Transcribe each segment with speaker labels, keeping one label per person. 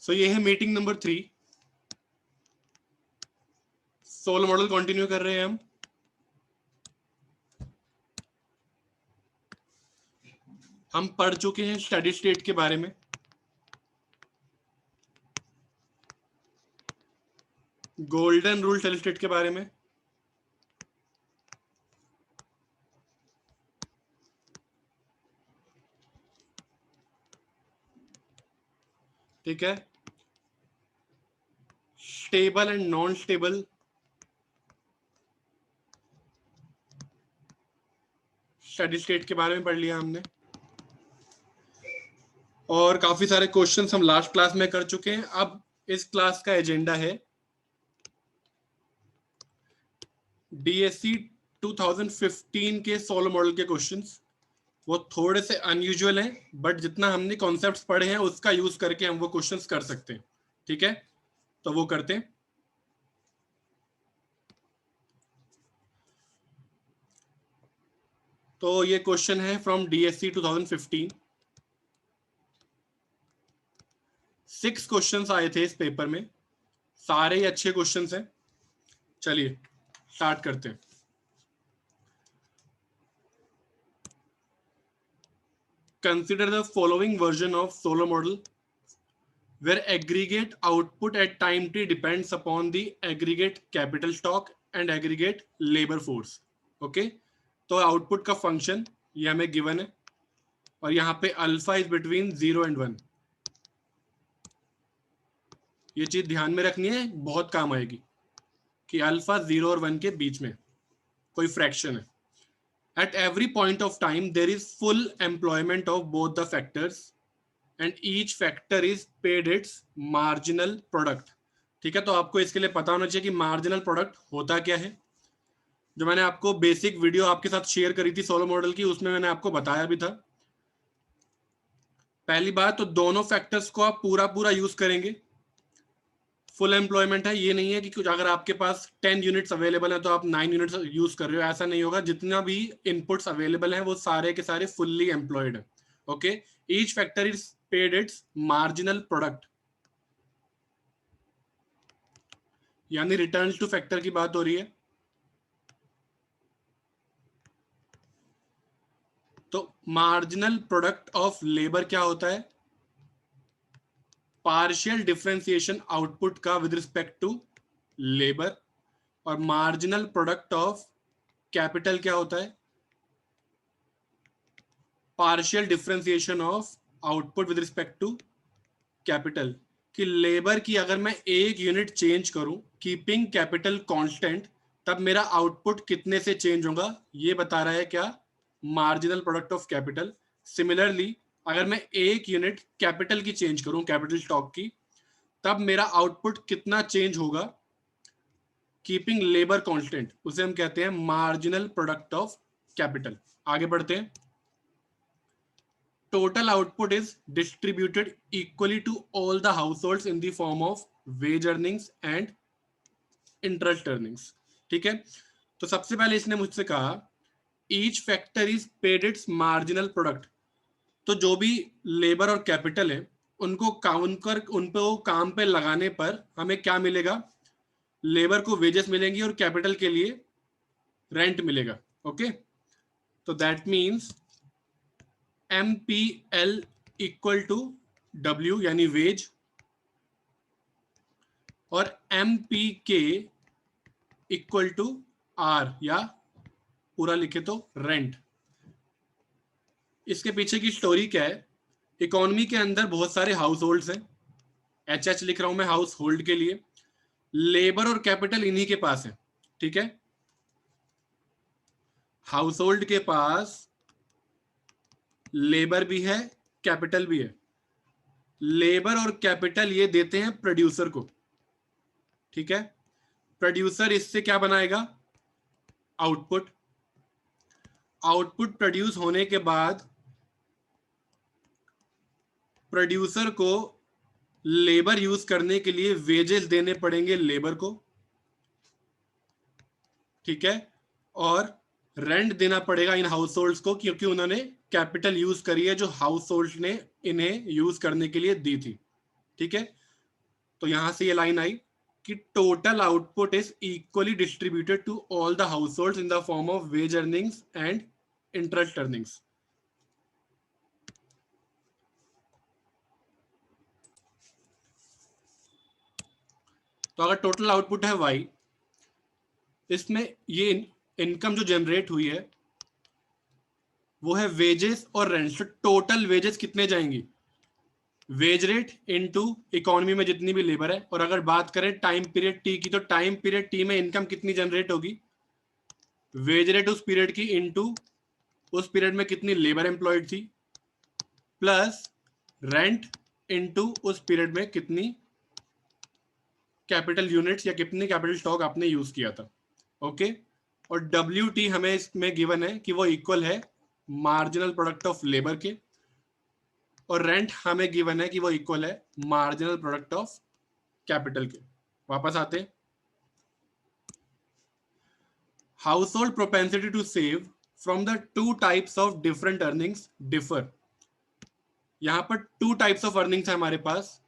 Speaker 1: सो ये है meeting number 3। Solar model continue कर रहे हैं हम पढ़ चुके हैं स्टेडी स्टेट के बारे में, गोल्डन रूल स्टेडी स्टेट के बारे में, ठीक है, stable and non stable steady state के बारे में पढ़ लिया हमने, और काफी सारे क्वेश्चंस हम लास्ट क्लास में कर चुके हैं। अब इस क्लास का एजेंडा है डीएससी 2015 के सोलर मॉडल के क्वेश्चंस। वो थोड़े से अनयूजुअल हैं, बट जितना हमने कॉन्सेप्ट्स पढ़े हैं उसका यूज करके हम वो क्वेश्चंस कर सकते हैं, ठीक है। तो वो करते हैं। तो ये क्वेश्चन है फ्रॉम डीएससी 2015। 6 क्वेश्चंस आए थे इस पेपर में, सारे ही अच्छे क्वेश्चंस हैं। चलिए स्टार्ट करते हैं। Consider the following version of solar model where aggregate output at time t depends upon the aggregate capital stock and aggregate labor force. Okay, तो आउटपुट का फंक्शन ये हमें गिवन है और यहाँ पे अल्फा इज बिटवीन 0 and 1। ये चीज ध्यान में रखनी है, बहुत काम आएगी कि अल्फा 0 और 1 के बीच में कोई फ्रैक्शन है। At every point of time, there is full employment of both the factors and each factor is paid its marginal product. ठीक है, तो आपको इसके लिए पता होना चाहिए कि मार्जिनल प्रोडक्ट होता क्या है। जो मैंने आपको बेसिक वीडियो आपके साथ शेयर करी थी सोलर मॉडल की, उसमें मैंने आपको बताया भी था। पहली बात तो दोनों फैक्टर्स को आप पूरा पूरा यूज करेंगे। फुल एम्प्लॉयमेंट है, ये नहीं है कि कुछ अगर आपके पास 10 यूनिट्स अवेलेबल है तो आप 9 यूनिट्स यूज कर रहे हो, ऐसा नहीं होगा। जितना भी इनपुट्स अवेलेबल हैं वो सारे के सारे फुल्ली एम्प्लॉयड है। Okay, each factor is paid it's marginal product, यानी रिटर्न टू फैक्टर की बात हो रही है। तो मार्जिनल प्रोडक्ट ऑफ लेबर क्या होता है? पार्शियल डिफरेंशिएशन आउटपुट का विद रिस्पेक्ट टू लेबर। और मार्जिनल प्रोडक्ट ऑफ कैपिटल क्या होता है? Partial differentiation of output with respect to capital. कि लेबर की अगर मैं एक यूनिट चेंज करूं कीपिंग कैपिटल कांस्टेंट, तब मेरा आउटपुट कितने से चेंज होगा, ये बता रहा है क्या? Marginal product of capital. Similarly अगर मैं एक यूनिट कैपिटल की चेंज करूं, कैपिटल स्टॉक की, तब मेरा आउटपुट कितना चेंज होगा कीपिंग लेबर कांस्टेंट, उसे हम कहते हैं मार्जिनल प्रोडक्ट ऑफ कैपिटल। आगे बढ़ते हैं। Total output is distributed equally to all the households in the form of wage earnings and interest earnings. ठीक है, तो सबसे पहले इसने मुझसे कहा each factor is paid its marginal product। तो जो भी लेबर और कैपिटल है उनको काउंट कर उन पे वो काम पे लगाने पर हमें क्या मिलेगा? लेबर को वेजेस मिलेंगी और कैपिटल के लिए रेंट मिलेगा। ओके, तो that means MPL equal to W यानी वेज, और MPK इक्वल टू R या पूरा लिखे तो रेंट। इसके पीछे की स्टोरी क्या है? इकोनॉमी के अंदर बहुत सारे हाउस होल्ड्स हैं, HH लिख रहा हूं मैं हाउस होल्ड के लिए। लेबर और कैपिटल इन्हीं के पास है, ठीक है। हाउस होल्ड के पास लेबर भी है, कैपिटल भी है। लेबर और कैपिटल ये देते हैं प्रोड्यूसर को, ठीक है। प्रोड्यूसर इससे क्या बनाएगा? आउटपुट। आउटपुट प्रोड्यूस होने के बाद प्रोड्यूसर को लेबर यूज करने के लिए वेजेस देने पड़ेंगे लेबर को, ठीक है। और रेंट देना पड़ेगा इन हाउस होल्ड्स को, क्योंकि उन्होंने कैपिटल यूज करी है जो हाउस होल्ड ने इन्हें यूज करने के लिए दी थी, ठीक है। तो यहां से ये लाइन आई कि total output is equally distributed to all the household in the form of wage earnings and interest earnings. तो अगर टोटल आउटपुट है y, इसमें ये इनकम जो जनरेट हुई है वो है वेजेस और रेंट। तो टोटल वेजेस कितने जाएंगी, वेज रेट इनटू इकोनॉमी में जितनी भी लेबर है। और अगर बात करें टाइम पीरियड टी की, तो टाइम पीरियड टी में इनकम कितनी जनरेट होगी, वेज रेट उस पीरियड की इनटू उस पीरियड में कितनी लेबर एम्प्लॉयड थी, प्लस रेंट इनटू उस पीरियड में कितनी कैपिटल यूनिट्स या कितनी कैपिटल स्टॉक आपने यूज किया था। ओके, और WT हमें इसमें गिवन है कि वो इक्वल है मार्जिनल प्रोडक्ट ऑफ लेबर के, और रेंट हमें गिवन है कि वो इक्वल है मार्जिनल प्रोडक्ट ऑफ कैपिटल के। वापस आते हैं, household propensity to save from the two types of different earnings differ. यहां पर टू टाइप्स ऑफ अर्निंग्स है हमारे पास,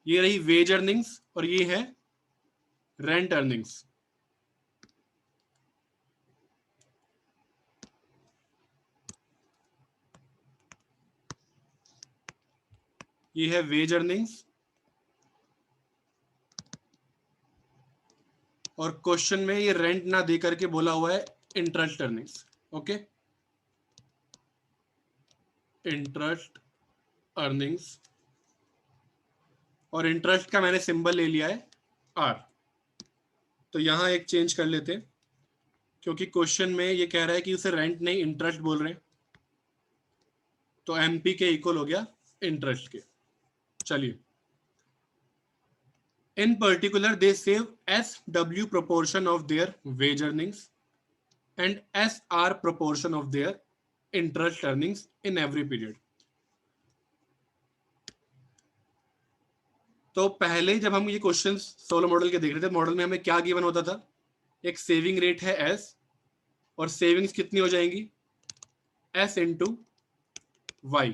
Speaker 1: ये रही वेज अर्निंग्स और ये है रेंट अर्निंग्स। ये है वेज अर्निंग्स और क्वेश्चन में ये रेंट ना दे करके बोला हुआ है interest earnings. Okay, interest earnings, और इंटरेस्ट का मैंने सिंबल ले लिया है R। तो यहां एक चेंज कर लेते हैं, क्योंकि क्वेश्चन में ये कह रहा है कि उसे रेंट नहीं इंटरेस्ट बोल रहे हैं, तो MP के इक्वल हो गया इंटरेस्ट के। चलिए, in particular they save SW proportion of their wage earnings and SR proportion of their interest earnings in every period। तो पहले जब हम ये क्वेश्चन सोलो मॉडल के देख रहे थे, मॉडल में हमें क्या गिवन होता था, एक सेविंग रेट है S और सेविंग्स कितनी हो जाएंगी S इंटू Y।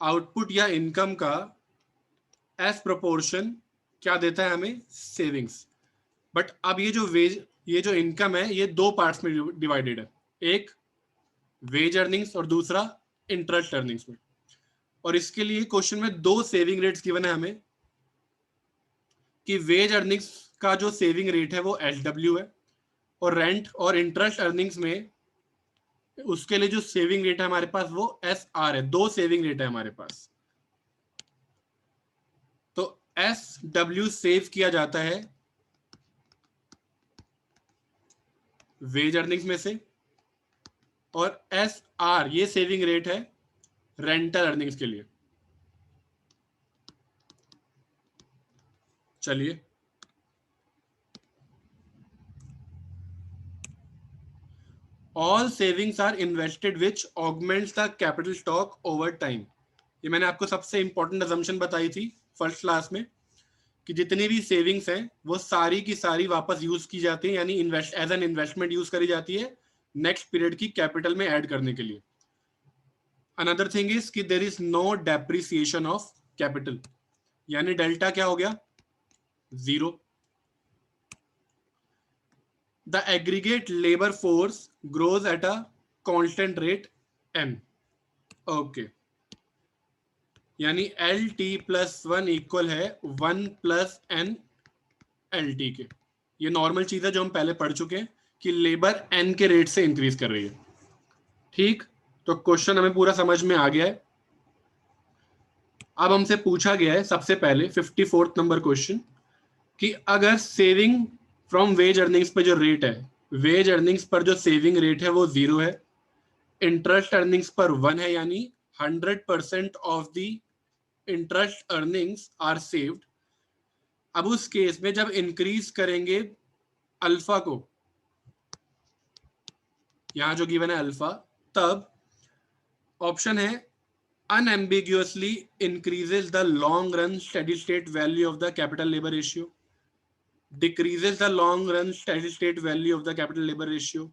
Speaker 1: आउटपुट या इनकम का S प्रोपोर्शन क्या देता है हमें, सेविंग्स। बट अब ये जो इनकम है ये दो पार्ट्स में डिवाइडेड है, एक वेज अर्निंग्स और दूसरा इंटरेस्ट अर्निंग्स में। और इसके लिए क्वेश्चन में दो सेविंग रेट्स गिवन है हमें, कि वेज अर्निंग्स का जो सेविंग रेट है वो SW है, और रेंट और इंटरेस्ट अर्निंग्स में उसके लिए जो सेविंग रेट है हमारे पास वो SR है। दो सेविंग रेट है हमारे पास, तो SW सेव किया जाता है वेज अर्निंग्स में से, और SR ये सेविंग रेट है रेंटल अर्निंग्स के लिए। चलिए, all savings are invested which augments the capital stock over time. ये मैंने आपको सबसे इंपॉर्टेंट असम्पशन बताई थी फर्स्ट क्लास में, कि जितनी भी सेविंग्स हैं वो सारी की सारी वापस यूज की जाती है, यानी invest as an investment use करी जाती है नेक्स्ट पीरियड की कैपिटल में ऐड करने के लिए। अनदर थिंग इज कि there is no depreciation of capital, यानी डेल्टा क्या हो गया, 0। The aggregate labour force grows at a constant rate M। Okay, यानी LT+1 इक्वल है 1 + N LT के। ये नॉर्मल चीज है जो हम पहले पढ़ चुके हैं कि लेबर N के रेट से इंक्रीज कर रही है। ठीक, तो क्वेश्चन हमें पूरा समझ में आ गया है। अब हमसे पूछा गया है सबसे पहले 54 नंबर क्वेश्चन, कि अगर सेविंग फ्रॉम वेज अर्निंग्स पर जो रेट है, वेज अर्निंग्स पर जो सेविंग रेट है वो 0 है, इंटरेस्ट अर्निंग्स पर 1 है, यानी 100% of the interest earnings are saved. अब उस केस में जब इंक्रीज करेंगे अल्फा को, यहां जो गिवन है अल्फा, तब ऑप्शन है unambiguously increases the long run steady state value of the capital labor ratio, decreases the long run steady state value of the capital labor ratio।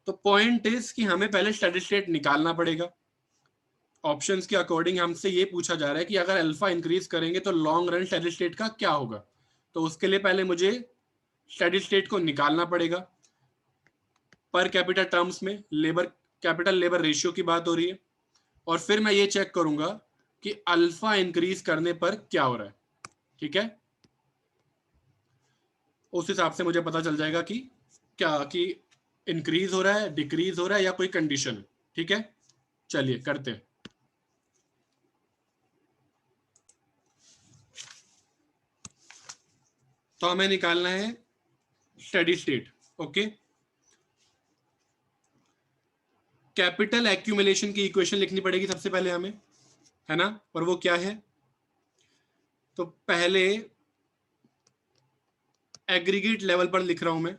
Speaker 1: तो पॉइंट इज कि हमें पहले स्टेडी स्टेट निकालना पड़ेगा, options के according हमसे ये पूछा जा रहा है कि अगर अल्फा इंक्रीज करेंगे तो लॉन्ग रन स्टेडी स्टेट का क्या होगा। तो उसके लिए पहले मुझे स्टेडी स्टेट को निकालना पड़ेगा। पर कैपिटा टर्म्स में लेबर कैपिटल लेबर रेशियो की बात हो रही है, और फिर मैं ये चेक करूंगा कि अल्फा इंक्रीज करने पर क्या हो रहा है। ठीक है, उस हिसाब से मुझे पता चल जाएगा कि क्या कि इंक्रीज हो रहा है, डिक्रीज हो रहा है, या कोई कंडीशन है। ठीक है, चलिए करते हैं। तो हमें निकालना है steady state. Okay, capital accumulation की इक्वेशन लिखनी पड़ेगी सबसे पहले हमें, है ना। और वो क्या है, तो पहले एग्रीगेट लेवल पर लिख रहा हूं मैं,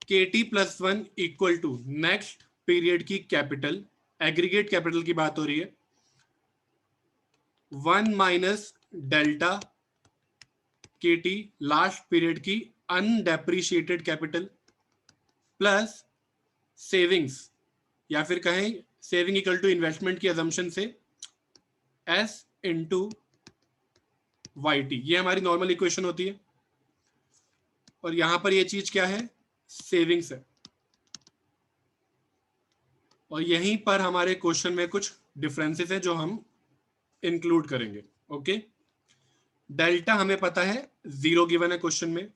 Speaker 1: KT plus 1 equal to next period की कैपिटल, एग्रीगेट कैपिटल की बात हो रही है, 1 minus delta KT last period की अनडेप्रिशिएटेड कैपिटल, प्लस सेविंग्स, या फिर कहें सेविंग इक्वल टू इन्वेस्टमेंट की अजम्पशन से S इंटू YT, ये हमारी नॉर्मल इक्वेशन होती है। और यहां पर ये चीज क्या है, सेविंग्स है। और यहीं पर हमारे क्वेश्चन में कुछ डिफरेंसेस हैं जो हम इंक्लूड करेंगे। ओके, डेल्टा हमें पता है 0 गिवन है क्वेश्चन में,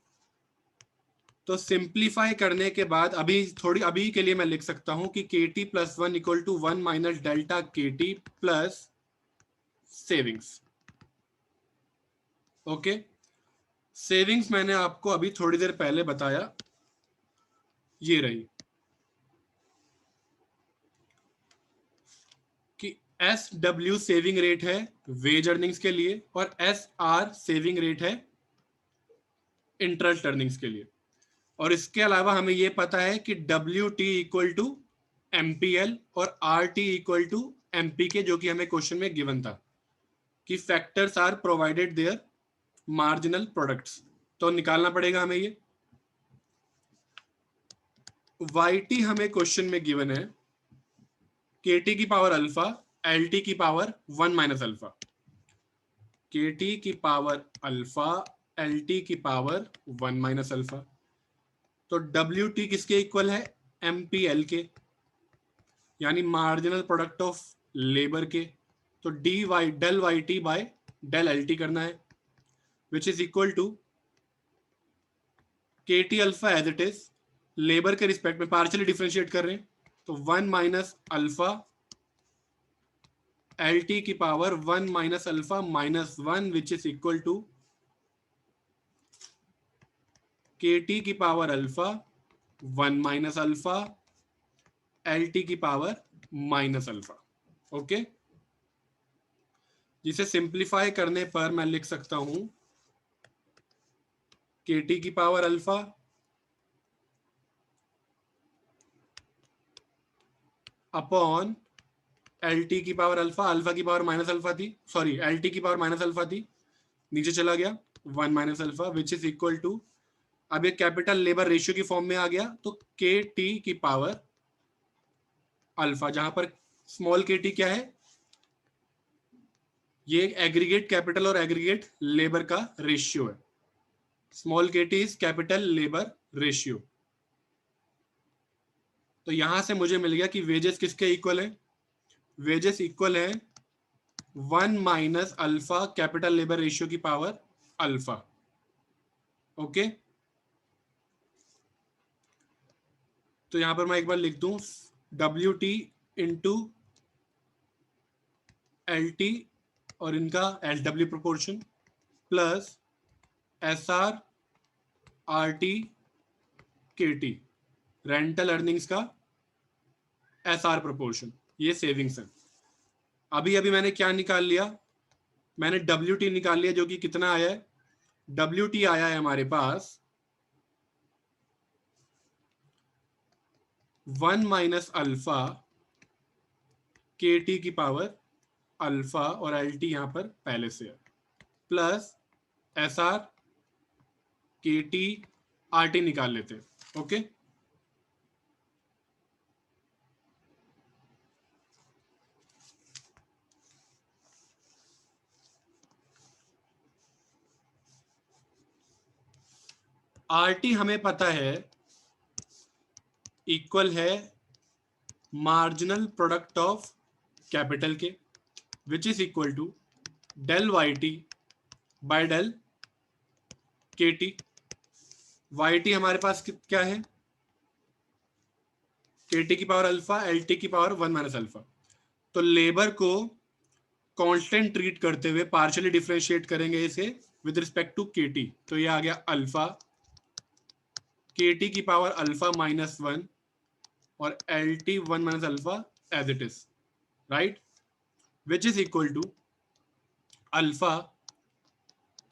Speaker 1: तो सिंप्लीफाई करने के बाद अभी के लिए मैं लिख सकता हूं कि KT plus 1 equal to 1 minus delta KT plus savings. Okay, savings मैंने आपको अभी थोड़ी देर पहले बताया, ये रही कि SW सेविंग रेट है वेज अर्निंग्स के लिए, और SR सेविंग रेट है इंटरेस्ट अर्निंग्स के लिए। और इसके अलावा हमें यह पता है कि WT इक्वल टू MPL और RT इक्वल टू MPK, जो कि हमें क्वेश्चन में गिवन था कि factors are provided their marginal products. तो निकालना पड़ेगा हमें ये। YT हमें क्वेश्चन में गिवन है KT की पावर अल्फा LT की पावर 1 माइनस अल्फा, KT की पावर अल्फा LT की पावर 1 माइनस अल्फा। तो WT किसके इक्वल है, MPL के, यानी मार्जिनल प्रोडक्ट ऑफ लेबर के। तो del Y T by del L T करना है, which is equal to KT alpha as it is, labour के रिस्पेक्ट में पार्शियली डिफरेंशिएट कर रहे हैं, तो 1 माइनस अल्फा एल टी की power 1 minus alpha minus 1, which is equal to KT की power alpha 1 minus alpha L T की power minus alpha. Okay, जिसे सिंप्लीफाई करने पर मैं लिख सकता हूं KT की पावर अल्फा अपॉन LT की पावर अल्फा, अल्फा की पावर माइनस अल्फा थी, सॉरी LT की पावर माइनस अल्फा थी, नीचे चला गया 1 minus alpha, which is equal to, अब ये कैपिटल लेबर रेशियो की फॉर्म में आ गया, तो KT की पावर अल्फा, जहां पर स्मॉल KT क्या है, ये एग्रीगेट कैपिटल और एग्रीगेट लेबर का रेशियो है। Small KT is capital labour ratio. तो यहां से मुझे मिल गया कि वेजेस किसके इक्वल है, वेजेस इक्वल है 1 minus alpha capital labour ratio की पावर अल्फा। ओके, तो यहां पर मैं एक बार लिख दूं WT इंटू LT और इनका SW proportion plus SR RT KT rental earnings का SR प्रोपोर्शन, ये सेविंग्स है। अभी अभी मैंने क्या निकाल लिया, मैंने WT निकाल लिया, जो कि कितना आया है, WT आया है हमारे पास 1 माइनस अल्फा KT की पावर अल्फा, और LT यहां पर पहले से है, प्लस SR KT RT निकाल लेते हैं। ओके, RT हमें पता है इक्वल है मार्जिनल प्रोडक्ट ऑफ कैपिटल के, which is equal to del YT by del KT। YT हमारे पास क्या है, KT की पावर अल्फा, LT की पावर 1 माइनस अल्फा। तो लेबर को कांस्टेंट ट्रीट करते हुए पार्शियली डिफरेंशिएट करेंगे इसे विद रिस्पेक्ट टू KT। तो ये आ गया अल्फा KT की पावर अल्फा माइनस 1 और LT 1 minus alpha as it is, right, which is equal to alpha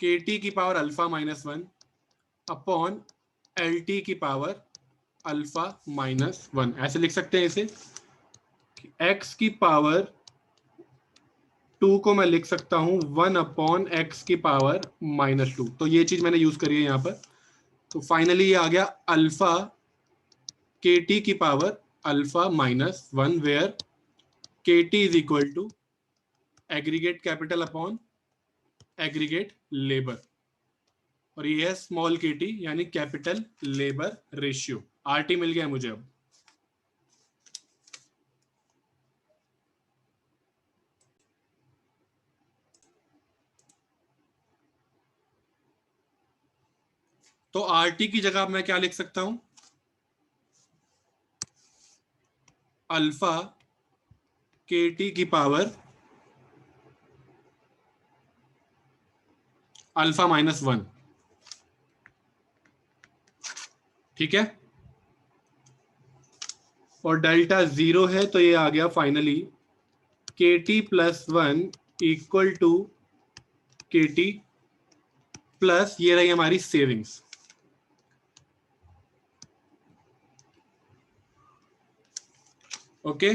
Speaker 1: KT की power alpha minus 1 upon LT की पावर अल्फा माइनस 1। ऐसे लिख सकते हैं इसे, x की पावर 2 को मैं लिख सकता हूं 1 अपॉन x की पावर माइनस 2। तो ये चीज मैंने यूज करी है यहां पर। तो फाइनली ये आ गया अल्फा KT की power alpha minus 1 where KT is equal to aggregate capital upon aggregate labour, और ये है स्मॉल KT यानी कैपिटल लेबर रेशियो। RT मिल गया मुझे अब। तो RT की जगह मैं क्या लिख सकता हूं, अल्फा KT की पावर अल्फा माइनस 1, ठीक है, और डेल्टा 0 है तो ये आ गया finally KT plus 1 equal to KT plus ये रही हमारी सेविंग्स। ओके,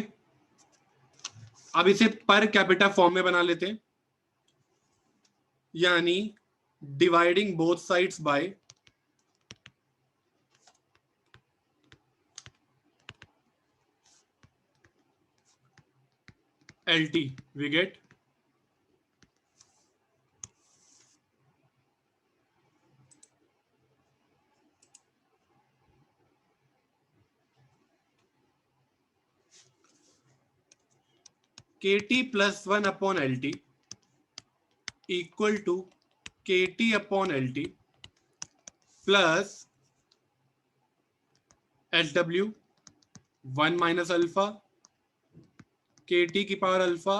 Speaker 1: अब इसे पर कैपिटा फॉर्म में बना लेते हैं, यानी dividing both sides by LT we get KT plus 1 upon LT equal to KT upon LT plus SW 1 minus alpha KT की power alpha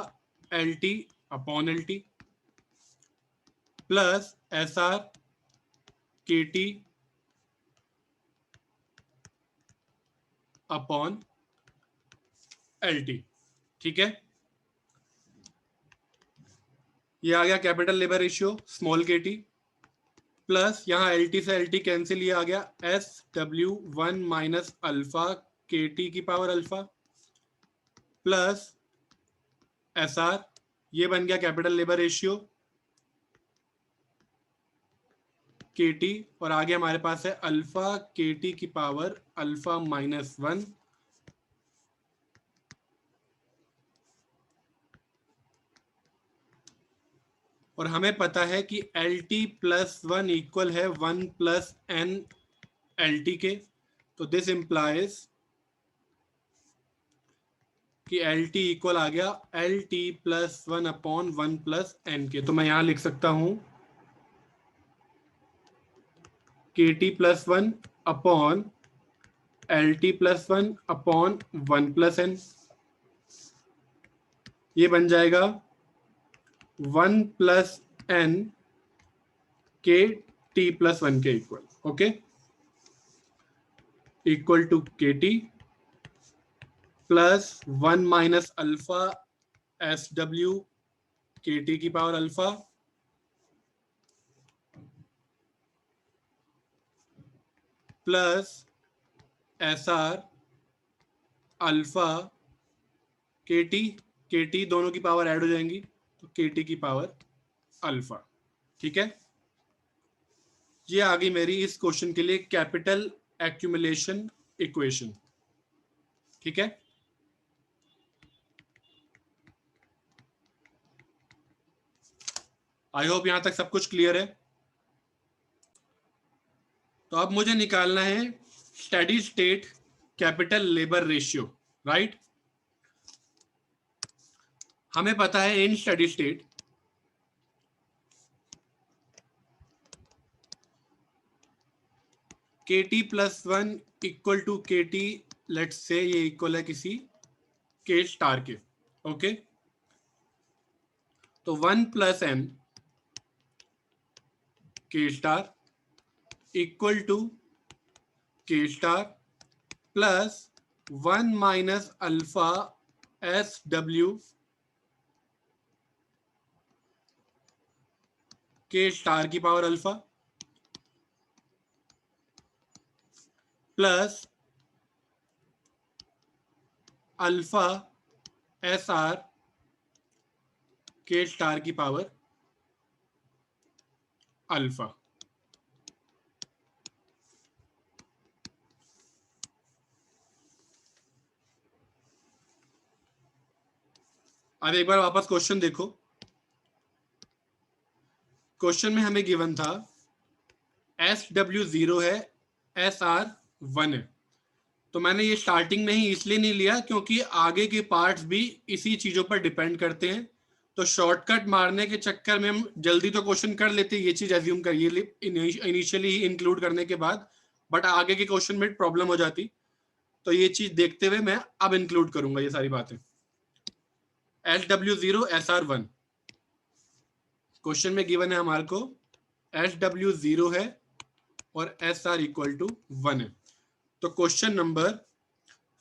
Speaker 1: LT upon LT plus SR KT upon LT, ठीक है। ये आ गया capital labour ratio small KT plus यहाँ LT से LT cancel, ये आ गया SW 1 माइनस अल्फा KT की पावर अल्फा प्लस SR, ये बन गया कैपिटल लेबर रेशियो KT, और आगे हमारे पास है अल्फा KT की पावर अल्फा माइनस 1 और हमें पता है कि LT प्लस 1 इक्वल है 1 प्लस N LT के। तो दिस इंप्लाइज कि LT इक्वल आ गया LT plus 1 upon 1 plus N के। तो मैं यहां लिख सकता हूं KT plus 1 upon LT plus 1 upon 1 plus N, ये बन जाएगा 1 प्लस N के T प्लस 1 के equal. Okay, equal to KT plus 1 minus alpha SW KT की power alpha plus SR alpha KT दोनों की पावर ऐड हो जाएंगी तो KT की पावर अल्फा, ठीक है। ये आ गई मेरी इस क्वेश्चन के लिए कैपिटल एक्यूमुलेशन इक्वेशन, ठीक है। आई होप यहां तक सब कुछ क्लियर है। तो अब मुझे निकालना है steady state capital labour ratio, right. हमें पता है in steady state KT + 1 equal to KT, let's say ये इक्वल है किसी K स्टार के, ओके। तो 1 + n K star equal to K star plus 1 minus alpha SW K star की power alpha plus alpha SR K star की power alpha. अब एक बार वापस क्वेश्चन देखो। क्वेश्चन में हमें गिवन था SW 0 है, SR 1 है। तो मैंने ये स्टार्टिंग में ही इसलिए नहीं लिया क्योंकि आगे के पार्ट्स भी इसी चीजों पर डिपेंड करते हैं। तो शॉर्टकट मारने के चक्कर में हम जल्दी तो क्वेश्चन कर लेते हैं, ये चीज एज्यूम करिए इनिशियली ही इंक्लूड करने के बाद, बट आगे के क्वेश्चन में प्रॉब्लम हो जाती। तो ये चीज देखते हुए मैं अब इंक्लूड करूंगा ये सारी बातें। SW 0 SR 1 क्वेश्चन में गिवन है हमारे को SW 0 है और SR इक्वल टू 1 है। तो क्वेश्चन नंबर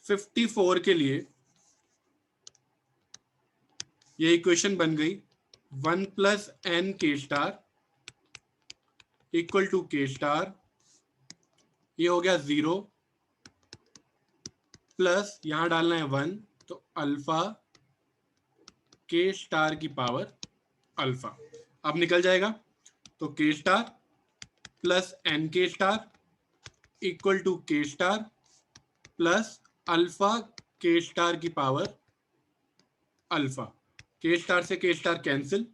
Speaker 1: 54 के लिए ये इक्वेशन बन गई 1 + n K star equal to K star, ये हो गया 0 प्लस यहां डालना है 1, तो अल्फा K स्टार की पावर अल्फा। अब निकल जाएगा। तो K star plus n K star equal to K star plus alpha K star की पावर अल्फा। K स्टार से K star cancel,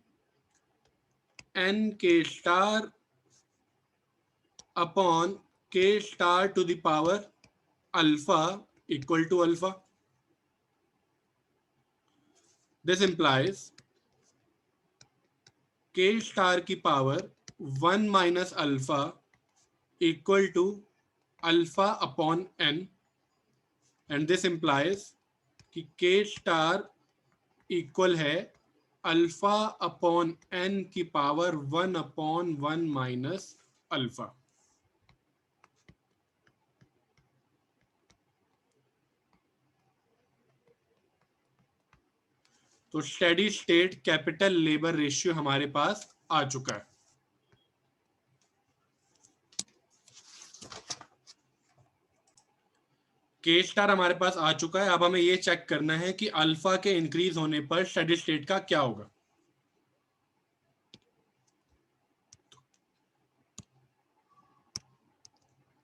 Speaker 1: n K star upon K star to the power alpha equal to alpha. This implies K star की power 1 minus alpha equal to alpha upon n, and this implies कि K star equal है alpha upon n की power 1/1 minus alpha. तो steady state capital labour ratio हमारे पास आ चुका है। K star हमारे पास आ चुका है। अब हमें यह चेक करना है कि अल्फा के इंक्रीज होने पर स्टेडी स्टेट का क्या होगा।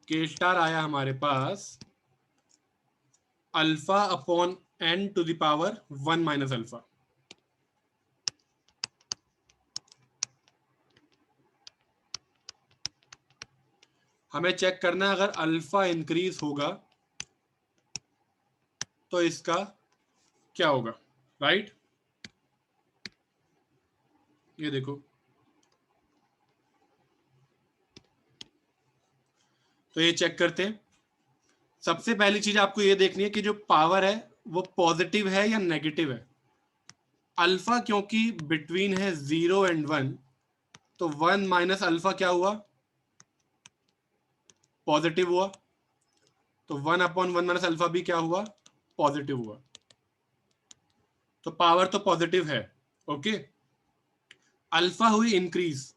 Speaker 1: K स्टार आया हमारे पास alpha upon n to the power 1 minus alpha. हमें चेक करना है अगर अल्फा इंक्रीज होगा तो इसका क्या होगा, राइट। ये देखो, तो ये चेक करते हैं। सबसे पहली चीज आपको ये देखनी है कि जो पावर है वो पॉजिटिव है या नेगेटिव है। अल्फा क्योंकि बिटवीन है 0 एंड 1, तो 1 माइनस अल्फा क्या हुआ, पॉजिटिव हुआ। तो 1/1 माइनस अल्फा भी क्या हुआ, पॉजिटिव हुआ। तो पावर तो पॉजिटिव है, ओके। अल्फा हुई इंक्रीज,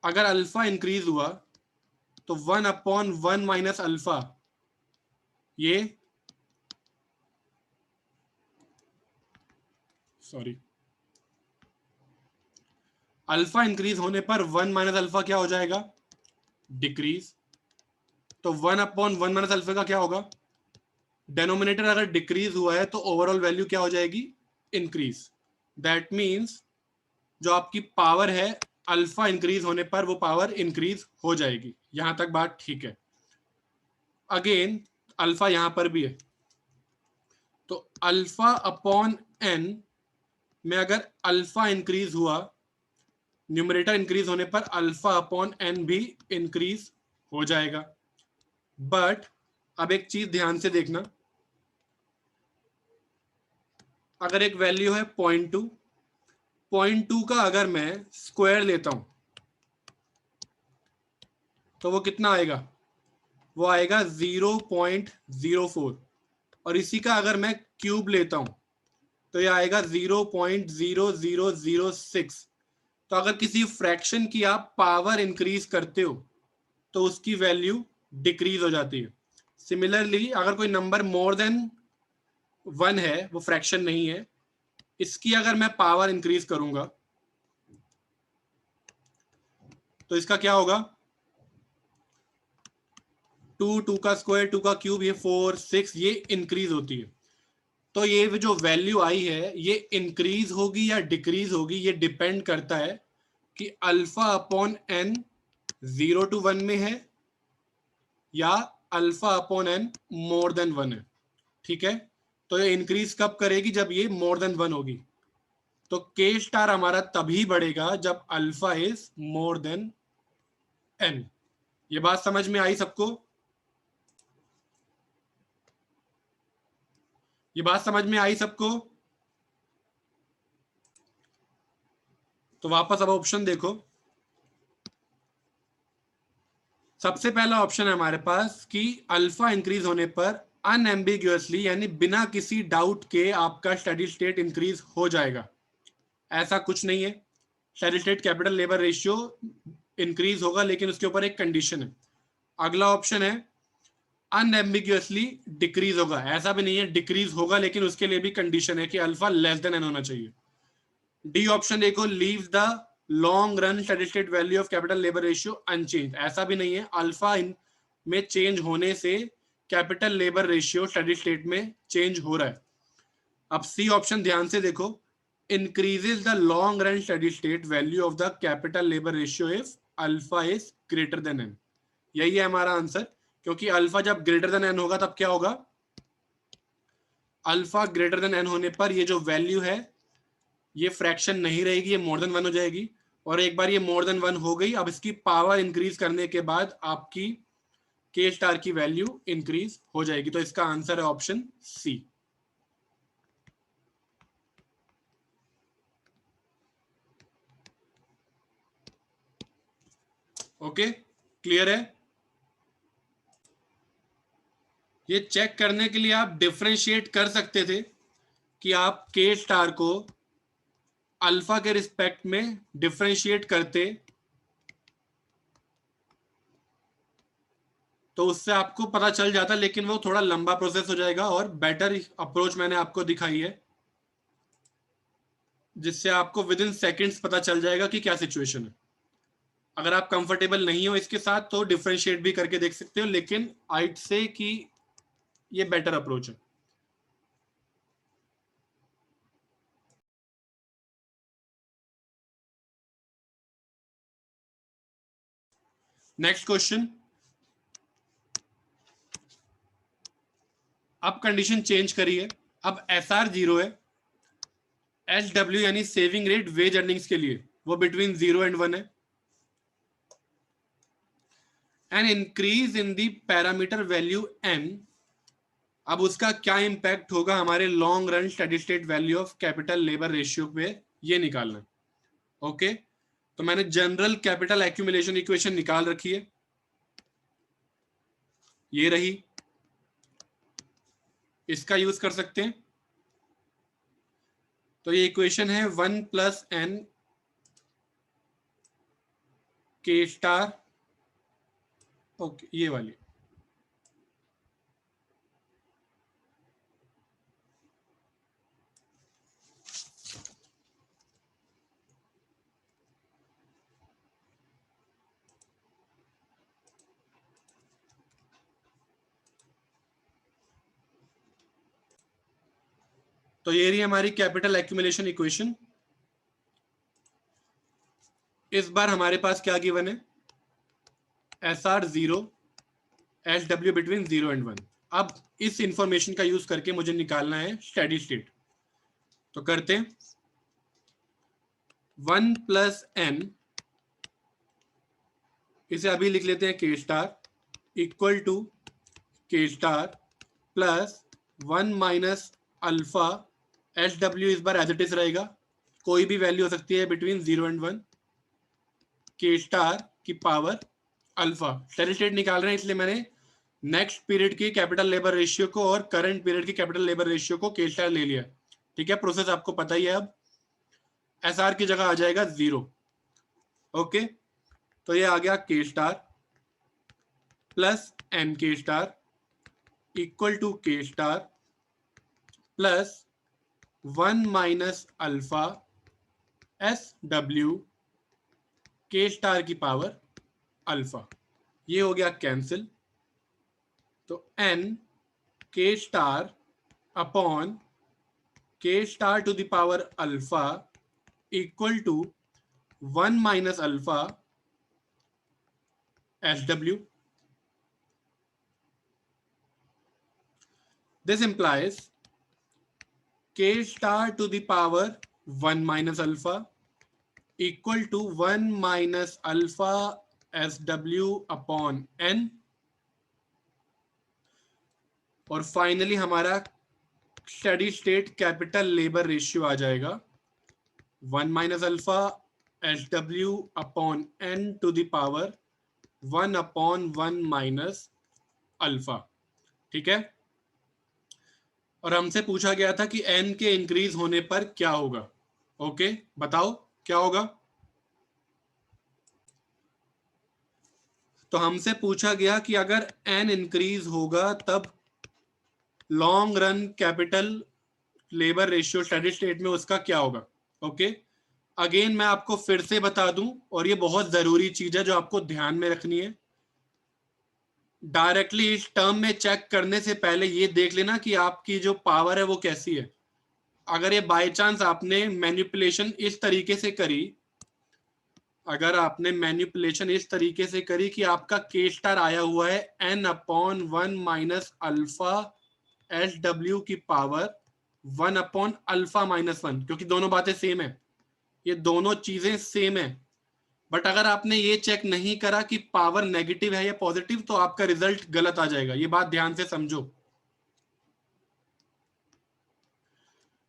Speaker 1: अगर अल्फा इंक्रीज हुआ तो 1/1 माइनस अल्फा, ये सॉरी अल्फा इंक्रीज होने पर 1 माइनस अल्फा क्या हो जाएगा, डिक्रीज। तो 1/1 माइनस अल्फा का क्या होगा, डेनोमिनेटर अगर डिक्रीज हुआ है तो ओवरऑल वैल्यू क्या हो जाएगी, इंक्रीज। दैट मीन्स जो आपकी पावर है अल्फा इंक्रीज होने पर वो पावर इंक्रीज हो जाएगी। यहां तक बात ठीक है। अगेन अल्फा यहां पर भी है, तो अल्फा अपॉन एन में अगर अल्फा इंक्रीज हुआ, न्यूमरेटर इंक्रीज होने पर अल्फा अपॉन एन भी इंक्रीज हो जाएगा। बट अब एक चीज ध्यान से देखना, अगर एक वैल्यू है 0.2, 0.2 का अगर मैं स्क्वायर लेता हूं तो वो कितना आएगा, वो आएगा 0.04। और इसी का अगर मैं क्यूब लेता हूं तो ये आएगा 0.0006। तो अगर किसी फ्रैक्शन की आप पावर इंक्रीज करते हो तो उसकी वैल्यू डिक्रीज हो जाती है। सिमिलरली अगर कोई नंबर मोर देन 1 है, वो फ्रैक्शन नहीं है, इसकी अगर मैं पावर इंक्रीज करूंगा तो इसका क्या होगा, 2, 2 का स्क्वायर, 2 का क्यूब, ये 4, 6, ये इंक्रीज होती है। तो ये जो वैल्यू आई है ये इंक्रीज होगी या डिक्रीज होगी, ये डिपेंड करता है कि अल्फा अपॉन एन 0 to 1 में है या alpha upon N more than 1 है। ठीक है, तो ये इंक्रीज कब करेगी, जब ये मोर देन 1 होगी। तो के स्टार हमारा तभी बढ़ेगा जब alpha is more than N. ये बात समझ में आई सबको, ये बात समझ में आई सबको। तो वापस अब ऑप्शन देखो, सबसे पहला ऑप्शन है हमारे पास कि अल्फा इंक्रीज होने पर अनएम्बिग्यूअसली यानी बिना किसी डाउट के आपका स्टेडी स्टेट इंक्रीज हो जाएगा। ऐसा कुछ नहीं है, steady state capital labour ratio increase होगा लेकिन उसके ऊपर एक कंडीशन है। अगला ऑप्शन है अनएम्बिग्यूअसली डिक्रीज होगा, ऐसा भी नहीं है डिक्रीज होगा लेकिन उसके लिए भी कंडीशन है कि अल्फा लेस देन एन होना चाहिए। डी ऑप्शन देखो, leaves the long run steady state value of capital labour ratio unchange, ऐसा भी नहीं है, अल्फा में चेंज होने से capital labour ratio steady state में चेंज हो रहा है। अब सी ऑप्शन ध्यान से देखो, increases the long run steady state value of the capital labour ratio if alpha is greater than N. यही है हमारा आंसर, क्योंकि अल्फा जब ग्रेटर देन एन होगा तब क्या होगा, अल्फा ग्रेटर देन एन होने पर ये जो वैल्यू है ये फ्रैक्शन नहीं रहेगी, ये मोर देन 1 हो जाएगी। और एक बार ये मोर देन 1 हो गई, अब इसकी पावर इंक्रीज करने के बाद आपकी के स्टार की वैल्यू इंक्रीज हो जाएगी। तो इसका आंसर है ऑप्शन सी। ओके, क्लियर है। ये चेक करने के लिए आप डिफरेंशिएट कर सकते थे कि आप के स्टार को अल्फा के रिस्पेक्ट में डिफरेंशिएट करते तो उससे आपको पता चल जाता, लेकिन वो थोड़ा लंबा प्रोसेस हो जाएगा और बेटर अप्रोच मैंने आपको दिखाई है जिससे आपको विद इन सेकेंड्स पता चल जाएगा कि क्या सिचुएशन है। अगर आप कंफर्टेबल नहीं हो इसके साथ तो डिफरेंशिएट भी करके देख सकते हो, लेकिन आइट से कि ये बेटर अप्रोच है। नेक्स्ट क्वेश्चन, अब कंडीशन चेंज करिए, अब एस आर 0 है, एस डब्ल्यू यानी सेविंग रेट वेज अर्निंग्स के लिए वो बिटवीन 0 and 1 है, N increase in the parameter value N, अब उसका क्या इंपैक्ट होगा हमारे long run steady state value of capital labour ratio पे, ये निकालना है। ओके, तो मैंने जनरल कैपिटल एक्यूमुलेशन इक्वेशन निकाल रखी है, ये रही, इसका यूज कर सकते हैं। तो ये इक्वेशन है 1 + n के स्टार, ओके ये वाली। तो ये रही हमारी कैपिटल एक्यूमुलेशन इक्वेशन। इस बार हमारे पास क्या गिवन है, SR 0, SW बिटवीन 0 एंड 1। अब इस इंफॉर्मेशन का यूज करके मुझे निकालना है स्टेडी स्टेट। तो करते हैं 1 प्लस n, इसे अभी लिख लेते हैं k star equal to k star plus 1 minus alpha SW इस बार एज इट इज रहेगा, कोई भी वैल्यू हो सकती है बिटवीन 0 एंड 1, k स्टार की पावर अल्फा। स्टेडी स्टेट निकाल रहे हैं इसलिए मैंने नेक्स्ट पीरियड की कैपिटल लेबर रेशियो को और करंट पीरियड की कैपिटल लेबर रेशियो को k स्टार ले लिया। ठीक है, प्रोसेस आपको पता ही है। अब SR की जगह आ जाएगा 0। ओके, तो ये आ गया k star plus n k star equal to k star plus 1 minus alpha SW k star की पावर अल्फा। ये हो गया कैंसिल, तो n k star upon k star to the power alpha equal to 1 minus alpha SW। This implies k star to the power 1 minus alpha equal to 1 minus alpha SW upon n। और finally हमारा steady state capital labour ratio आ जाएगा 1 minus alpha SW upon n to the power 1 upon 1 minus alpha. ठीक है, और हमसे पूछा गया था कि n के इंक्रीज होने पर क्या होगा। ओके, बताओ क्या होगा। तो हमसे पूछा गया कि अगर n इंक्रीज होगा तब long run capital labour ratio steady state में उसका क्या होगा। ओके, अगेन मैं आपको फिर से बता दूं, और ये बहुत जरूरी चीज है जो आपको ध्यान में रखनी है। डायरेक्टली इस टर्म में चेक करने से पहले ये देख लेना कि आपकी जो पावर है वो कैसी है। अगर ये बाय चांस आपने मैनिपुलेशन इस तरीके से करी, अगर आपने मैनिपुलेशन इस तरीके से करी कि आपका k स्टार आया हुआ है n upon 1 minus alpha SW की पावर 1 अपॉन अल्फा माइनस 1, क्योंकि दोनों बातें सेम है, ये दोनों चीजें सेम है। बट अगर आपने ये चेक नहीं करा कि पावर नेगेटिव है या पॉजिटिव, तो आपका रिजल्ट गलत आ जाएगा। ये बात ध्यान से समझो,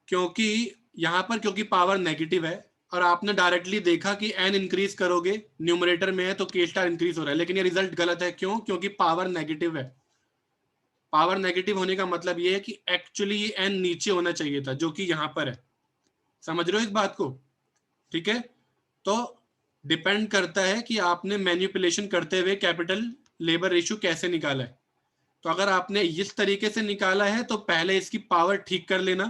Speaker 1: क्योंकि यहां पर क्योंकि पावर नेगेटिव है और आपने डायरेक्टली देखा कि n इंक्रीज करोगे न्यूमरेटर में है तो k स्टार इंक्रीज हो रहा है, लेकिन ये रिजल्ट गलत है। क्यों? क्योंकि पावर नेगेटिव है। पावर नेगेटिव होने का मतलब ये है कि एक्चुअली ये n नीचे होना चाहिए था, जो कि यहां पर है। समझ रहे हो इस बात को? ठीक है, तो डिपेंड करता है कि आपने मैनिपुलेशन करते हुए कैपिटल लेबर रेशियो कैसे निकाला है। तो अगर आपने इस तरीके से निकाला है तो पहले इसकी पावर ठीक कर लेना,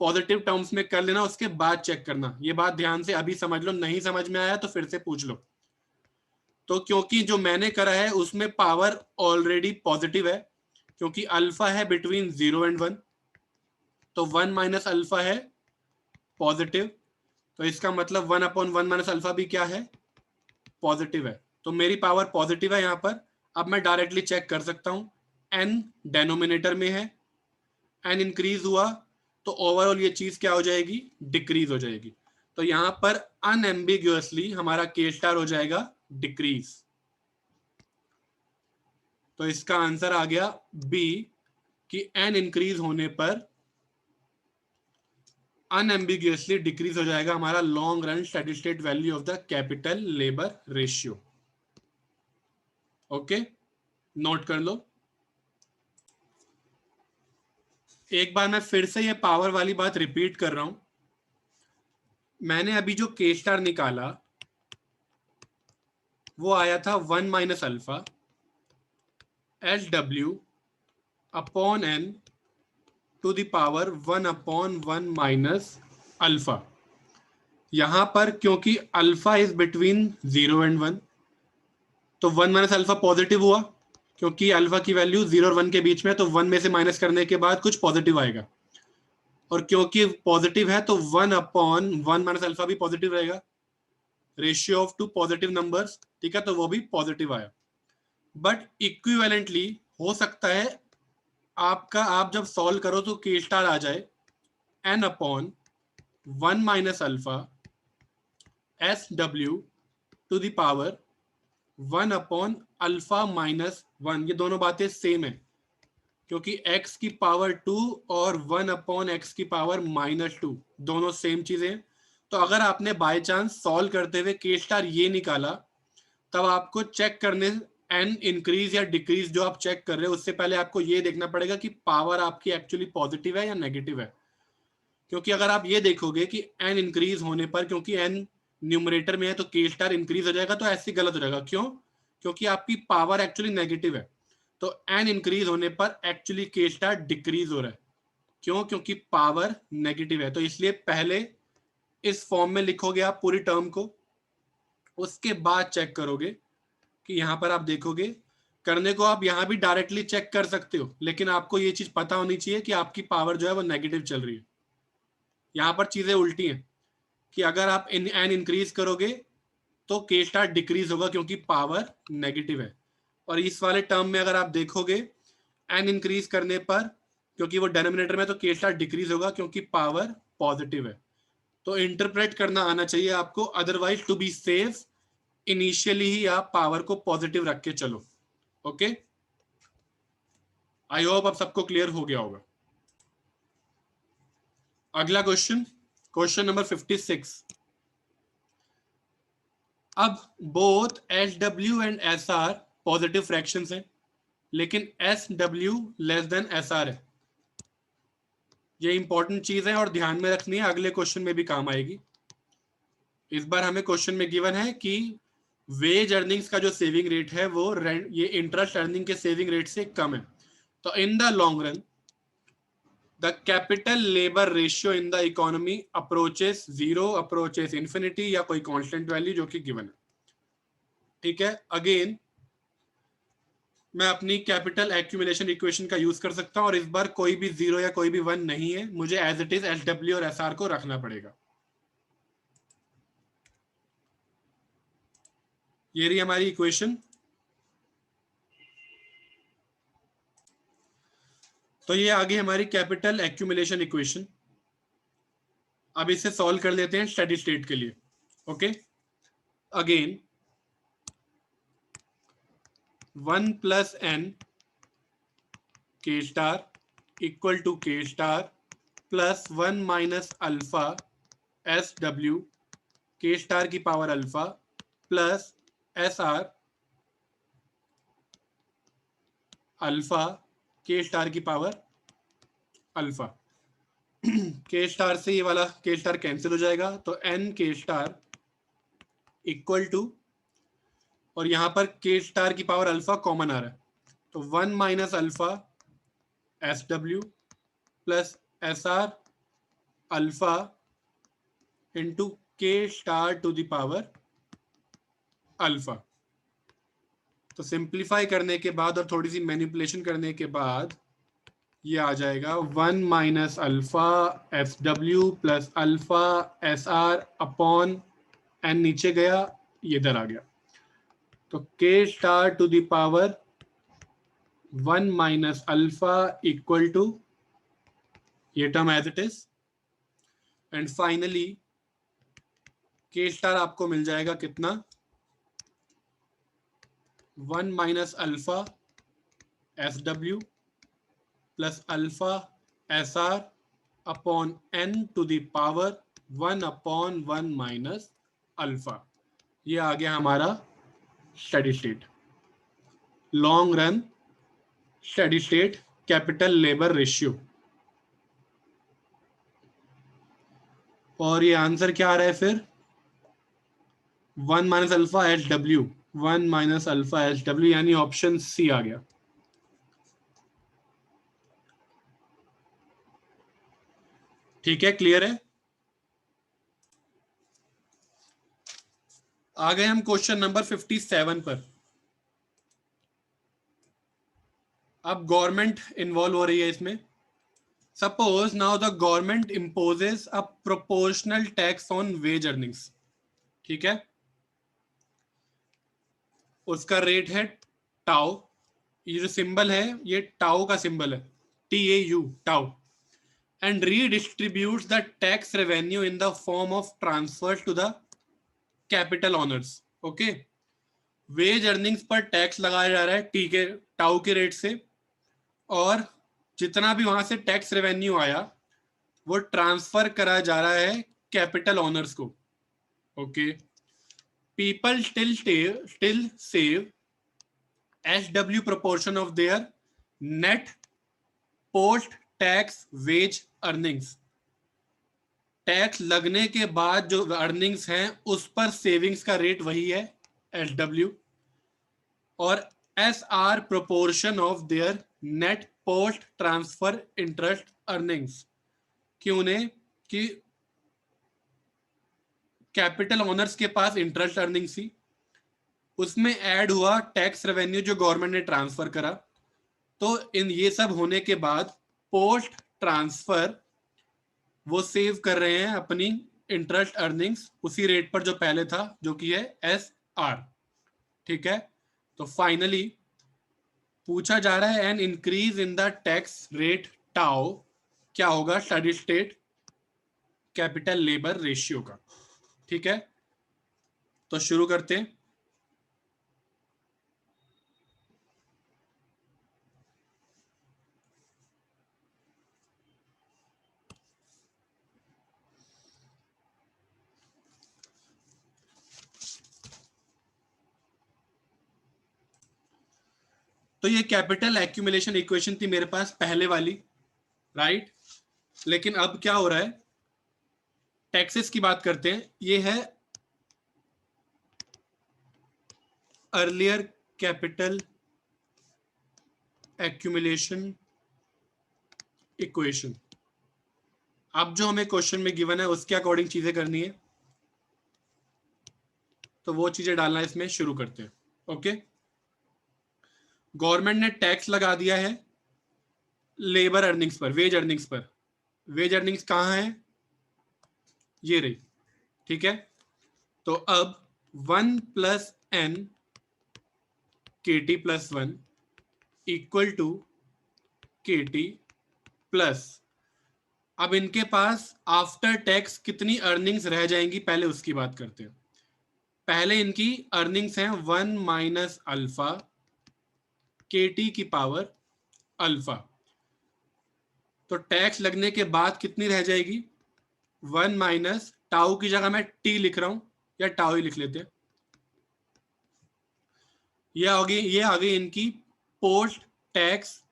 Speaker 1: पॉजिटिव टर्म्स में कर लेना, उसके बाद चेक करना। ये बात ध्यान से अभी समझ लो, नहीं समझ में आया तो फिर से पूछ लो। तो क्योंकि जो मैंने करा है उसमें पावर ऑलरेडी पॉजिटिव है, क्योंकि अल्फा है बिटवीन 0 एंड 1, तो 1 माइनस अल्फा है पॉजिटिव, तो इसका मतलब 1 अपॉन 1 माइनस अल्फा भी क्या है? पॉजिटिव है। तो मेरी पावर पॉजिटिव है यहाँ पर। अब मैं डायरेक्टली चेक कर सकता हूँ, n डेनोमिनेटर में है, n इंक्रीज हुआ तो ओवरऑल ये चीज क्या हो जाएगी? डिक्रीज हो जाएगी। तो यहां पर अनएम्बिग्यूअसली हमारा k स्टार हो जाएगा डिक्रीज। तो इसका आंसर आ गया बी कि n इंक्रीज होने पर अनएम्बिग्यूअसली डिक्रीज हो जाएगा हमारा long run steady state value of the capital labour ratio. Okay, note कर लो। एक बार मैं फिर से ये पावर वाली बात रिपीट कर रहा हूं। मैंने अभी जो k स्टार निकाला वो आया था 1 minus alpha SW upon n to the power 1 upon 1 minus alpha. यहां पर क्योंकि अल्फा इज बिटवीन 0 एंड 1, तो 1 माइनस अल्फा पॉजिटिव हुआ, क्योंकि अल्फा की वैल्यू 0 और 1 के बीच में, तो 1 में से माइनस करने के बाद कुछ पॉजिटिव आएगा। और क्योंकि पॉजिटिव है तो 1 अपॉन 1 माइनस अल्फा भी पॉजिटिव रहेगा, ratio of two positive numbers. ठीक है, तो वो भी पॉजिटिव आया। बट इक्विवेलेंटली हो सकता है आपका, आप जब सॉल्व करो तो के स्टार आ जाए n upon 1 minus alpha S W two the power 1 upon alpha minus 1। ये दोनों बातें सेम है क्योंकि x की पावर 2 और 1 अपॉन एक्स की पावर माइनस 2 दोनों सेम चीजें। तो अगर आपने बाय चांस सॉल्व करते हुए के स्टार ये निकाला, तब आपको चेक करने एन इंक्रीज या डिक्रीज जो आप चेक कर रहे हो उससे पहले आपको ये देखना पड़ेगा कि पावर आपकी एक्चुअली पॉजिटिव है या नेगेटिव है। क्योंकि अगर आप ये देखोगे कि एन इंक्रीज होने पर, क्योंकि एन न्यूमरेटर में है तो के स्टार इंक्रीज हो जाएगा, तो ऐसे गलत हो जाएगा। क्यों? क्योंकि आपकी पावर एक्चुअली नेगेटिव है, तो एन इंक्रीज होने पर एक्चुअली के स्टार डिक्रीज हो रहा है। क्यों? क्योंकि पावर नेगेटिव है। तो इसलिए पहले इस फॉर्म में लिखोगे आप पूरी टर्म को, उसके बाद चेक करोगे कि यहां पर आप देखोगे। करने को आप यहां भी डायरेक्टली चेक कर सकते हो, लेकिन आपको ये चीज पता होनी चाहिए कि आपकी पावर जो है वो नेगेटिव चल रही है। यहां पर चीजें उल्टी हैं कि अगर आप एन इंक्रीज करोगे तो के स्टार डिक्रीज होगा क्योंकि पावर नेगेटिव है। और इस वाले टर्म में अगर आप देखोगे एन इंक्रीज करने पर, क्योंकि वो डेनोमिनेटर में, तो के स्टार डिक्रीज होगा क्योंकि पावर पॉजिटिव है। तो इंटरप्रेट करना आना चाहिए आपको, otherwise to be safe initially ही आप पावर को पॉजिटिव रख के चलो। ओके, आई होप अब सबको क्लियर हो गया होगा। अगला क्वेश्चन, क्वेश्चन नंबर 56। अब both S W and S R positive fractions हैं, लेकिन S W less than S R है। ये इंपॉर्टेंट चीज है और ध्यान में रखनी है, अगले क्वेश्चन में भी काम आएगी। इस बार हमें क्वेश्चन में गिवन है कि वेज अर्निंग्स का जो सेविंग रेट है वो ये इंटरेस्ट अर्निंग के सेविंग रेट से कम है। तो in the long run the capital labour ratio in the economy approaches zero, approaches infinity, या कोई कांस्टेंट वैल्यू जो कि गिवन है। ठीक है, अगेन मैं अपनी कैपिटल एक्यूमुलेशन इक्वेशन का यूज कर सकता हूं, और इस बार कोई भी जीरो या कोई भी वन नहीं है, मुझे as it is S W और एस आर को रखना पड़ेगा। ये रही हमारी इक्वेशन। तो ये आगे हमारी कैपिटल एक्यूमुलेशन इक्वेशन। अब इसे सॉल्व कर लेते हैं स्टेडी स्टेट के लिए। Okay, again 1 plus N K star equal to के star plus 1 minus alpha S W के स्टार की power alpha plus S R alpha के स्टार की पावर अल्फा। के स्टार से ये वाला के स्टार कैंसिल हो जाएगा, तो N K star equal to, और यहां पर के स्टार की पावर अल्फा कॉमन आ रहा है, तो 1 minus alpha S W plus S R alpha into K star to the power alpha. तो सिंप्लीफाई करने के बाद और थोड़ी सी मैनिपुलेशन करने के बाद ये आ जाएगा 1 minus alpha S W plus alpha S R upon N, नीचे गया ये इधर आ गया, तो K star to the power 1 minus alpha equal to ये term as it is, and finally K star आपको मिल जाएगा कितना, 1 minus alpha S W plus alpha S R upon N to the power 1 upon 1 minus alpha. ये आ गया हमारा steady state, long run steady state capital labour ratio. और ये आंसर क्या आ रहा है फिर, 1 minus alpha H W, 1 minus alpha H W, यानी ऑप्शन सी आ गया। ठीक है, क्लियर है। आ गए हम क्वेश्चन नंबर 57 पर। अब गवर्नमेंट इन्वॉल्व हो रही है इसमें। Suppose now the government imposes a proportional tax on wage earnings. ठीक है, उसका रेट है टाउ, ये जो सिंबल है ये टाउ का सिंबल है, TAU, tau, and redistributes the tax revenue in the form of transfers to the capital owners. Okay, wage earnings पर टैक्स लगाया जा रहा है टी के टाउ के रेट से, और जितना भी वहां से टैक्स रेवेन्यू आया वो ट्रांसफर करा जा रहा है कैपिटल ओनर्स को. Okay, people still save SW proportion of their net post tax wage earnings. Tax लगने के बाद जो अर्निंग्स हैं उस पर सेविंग्स का रेट वही है SW, और SR proportion of their net post transfer interest earnings, कि उन्हें कि कैपिटल ओनर्स के पास इंटरेस्ट अर्निंग्स थी, उसमें ऐड हुआ टैक्स रेवेन्यू जो गवर्नमेंट ने ट्रांसफर करा, तो इन ये सब होने के बाद पोस्ट ट्रांसफर वो सेव कर रहे हैं अपनी इंटरेस्ट अर्निंग्स उसी रेट पर जो पहले था, जो कि है SR. ठीक है, तो फाइनली पूछा जा रहा है N increase in the tax rate tau क्या होगा steady state capital labour ratio का. ठीक है, तो शुरू करते हैं. तो ये कैपिटल एक्यूमुलेशन इक्वेशन थी मेरे पास पहले वाली, राइट. लेकिन अब क्या हो रहा है, टैक्सेस की बात करते हैं. ये है अर्लियर कैपिटल एक्यूमुलेशन इक्वेशन. अब जो हमें क्वेश्चन में गिवन है उसके अकॉर्डिंग चीजें करनी है, तो वो चीजें डालना इसमें शुरू करते हैं. ओके, गवर्नमेंट ने टैक्स लगा दिया है लेबर अर्निंग्स पर, वेज अर्निंग्स पर. वेज अर्निंग्स कहाँ है, ये रही. ठीक है, तो अब 1 + n KT + 1 equal to KT plus, अब इनके पास आफ्टर टैक्स कितनी अर्निंग्स रह जाएंगी पहले उसकी बात करते हैं. पहले इनकी अर्निंग्स हैं 1 - अल्फा KT की पावर अल्फा, तो टैक्स लगने के बाद कितनी रह जाएगी 1 - टाउ की जगह मैं T लिख रहा हूं, या टाउ ही लिख लेते हैं. ये आ गई इनकी पोस्ट टैक्स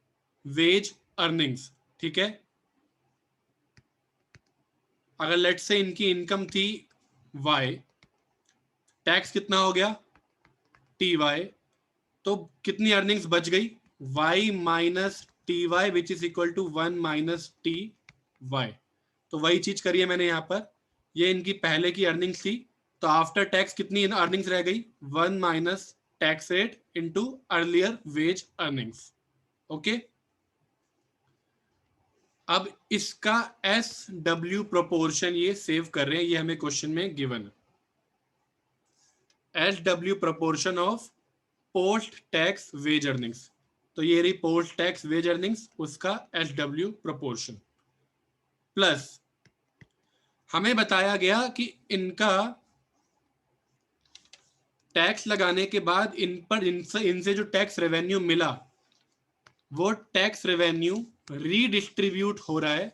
Speaker 1: वेज अर्निंग्स. ठीक है, अगर लेट से इनकी इनकम थी Y, टैक्स कितना हो गया TY, तो कितनी अर्निंग्स बच गई Y - TY which is equal to 1 - TY. तो वही चीज करिए मैंने यहाँ पर, ये इनकी पहले की अर्निंग्स थी, तो आफ्टर टैक्स कितनी अर्निंग्स रह गई 1 - tax rate into earlier wage earnings. Okay, अब इसका SW प्रोपोर्शन ये सेव कर रहे हैं, ये हमें क्वेश्चन में गिवन है. SW proportion of post tax wage earnings, तो ये रही पोस्ट टैक्स वेज अर्निंग्स, उसका SW प्रोपोर्शन. प्लस हमें बताया गया कि इनका टैक्स लगाने के बाद इन पर इनसे जो टैक्स रेवेन्यू मिला वो टैक्स रेवेन्यू रीडिस्ट्रीब्यूट हो रहा है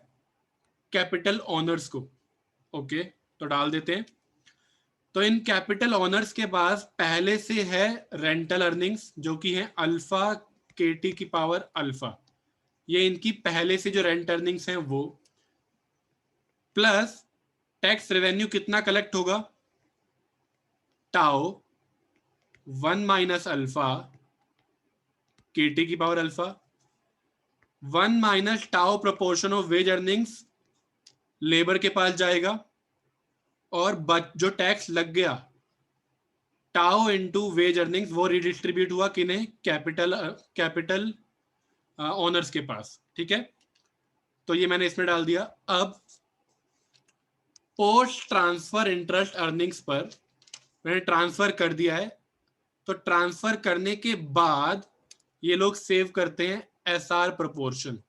Speaker 1: कैपिटल ओनर्स को. ओके, तो डाल देते हैं. तो इन कैपिटल ओनर्स के पास पहले से है रेंटल अर्निंग्स जो कि है अल्फा KT की पावर अल्फा, ये इनकी पहले से जो रेंट अर्निंग्स हैं वो, प्लस टैक्स रेवेन्यू कितना कलेक्ट होगा टाउ 1 - अल्फा KT की power alpha, 1 - tau proportion of wage earnings labour के पास जाएगा, और जो टैक्स लग गया टाउ इनटू वेज अर्निंग्स वो रिडिस्ट्रीब्यूट हुआ किन्हें कैपिटल ओनर्स के पास. ठीक है, तो ये मैंने इसमें डाल दिया. अब पोस्ट ट्रांसफर इंटरेस्ट अर्निंग्स पर मैंने ट्रांसफर कर दिया है तो ट्रांसफर करने के बाद ये लोग सेव करते हैं एसआर प्रोपोर्शन।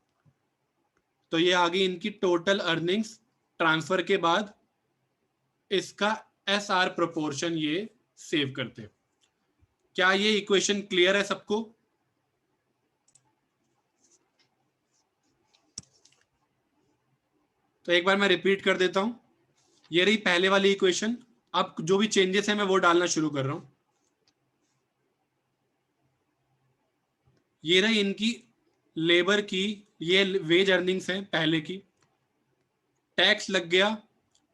Speaker 1: तो ये आ गई इनकी टोटल अर्निंग्स ट्रांसफर के बाद, इसका एसआर प्रोपोर्शन ये सेव करते हैं। क्या ये इक्वेशन क्लियर है सबको? तो एक बार मैं रिपीट कर देता हूं। ये रही पहले वाली इक्वेशन। अब जो भी चेंजेस है मैं वो डालना शुरू कर रहा हूं। ये रही इनकी लेबर की, ये वेज अर्निंग्स है पहले की। टैक्स लग गया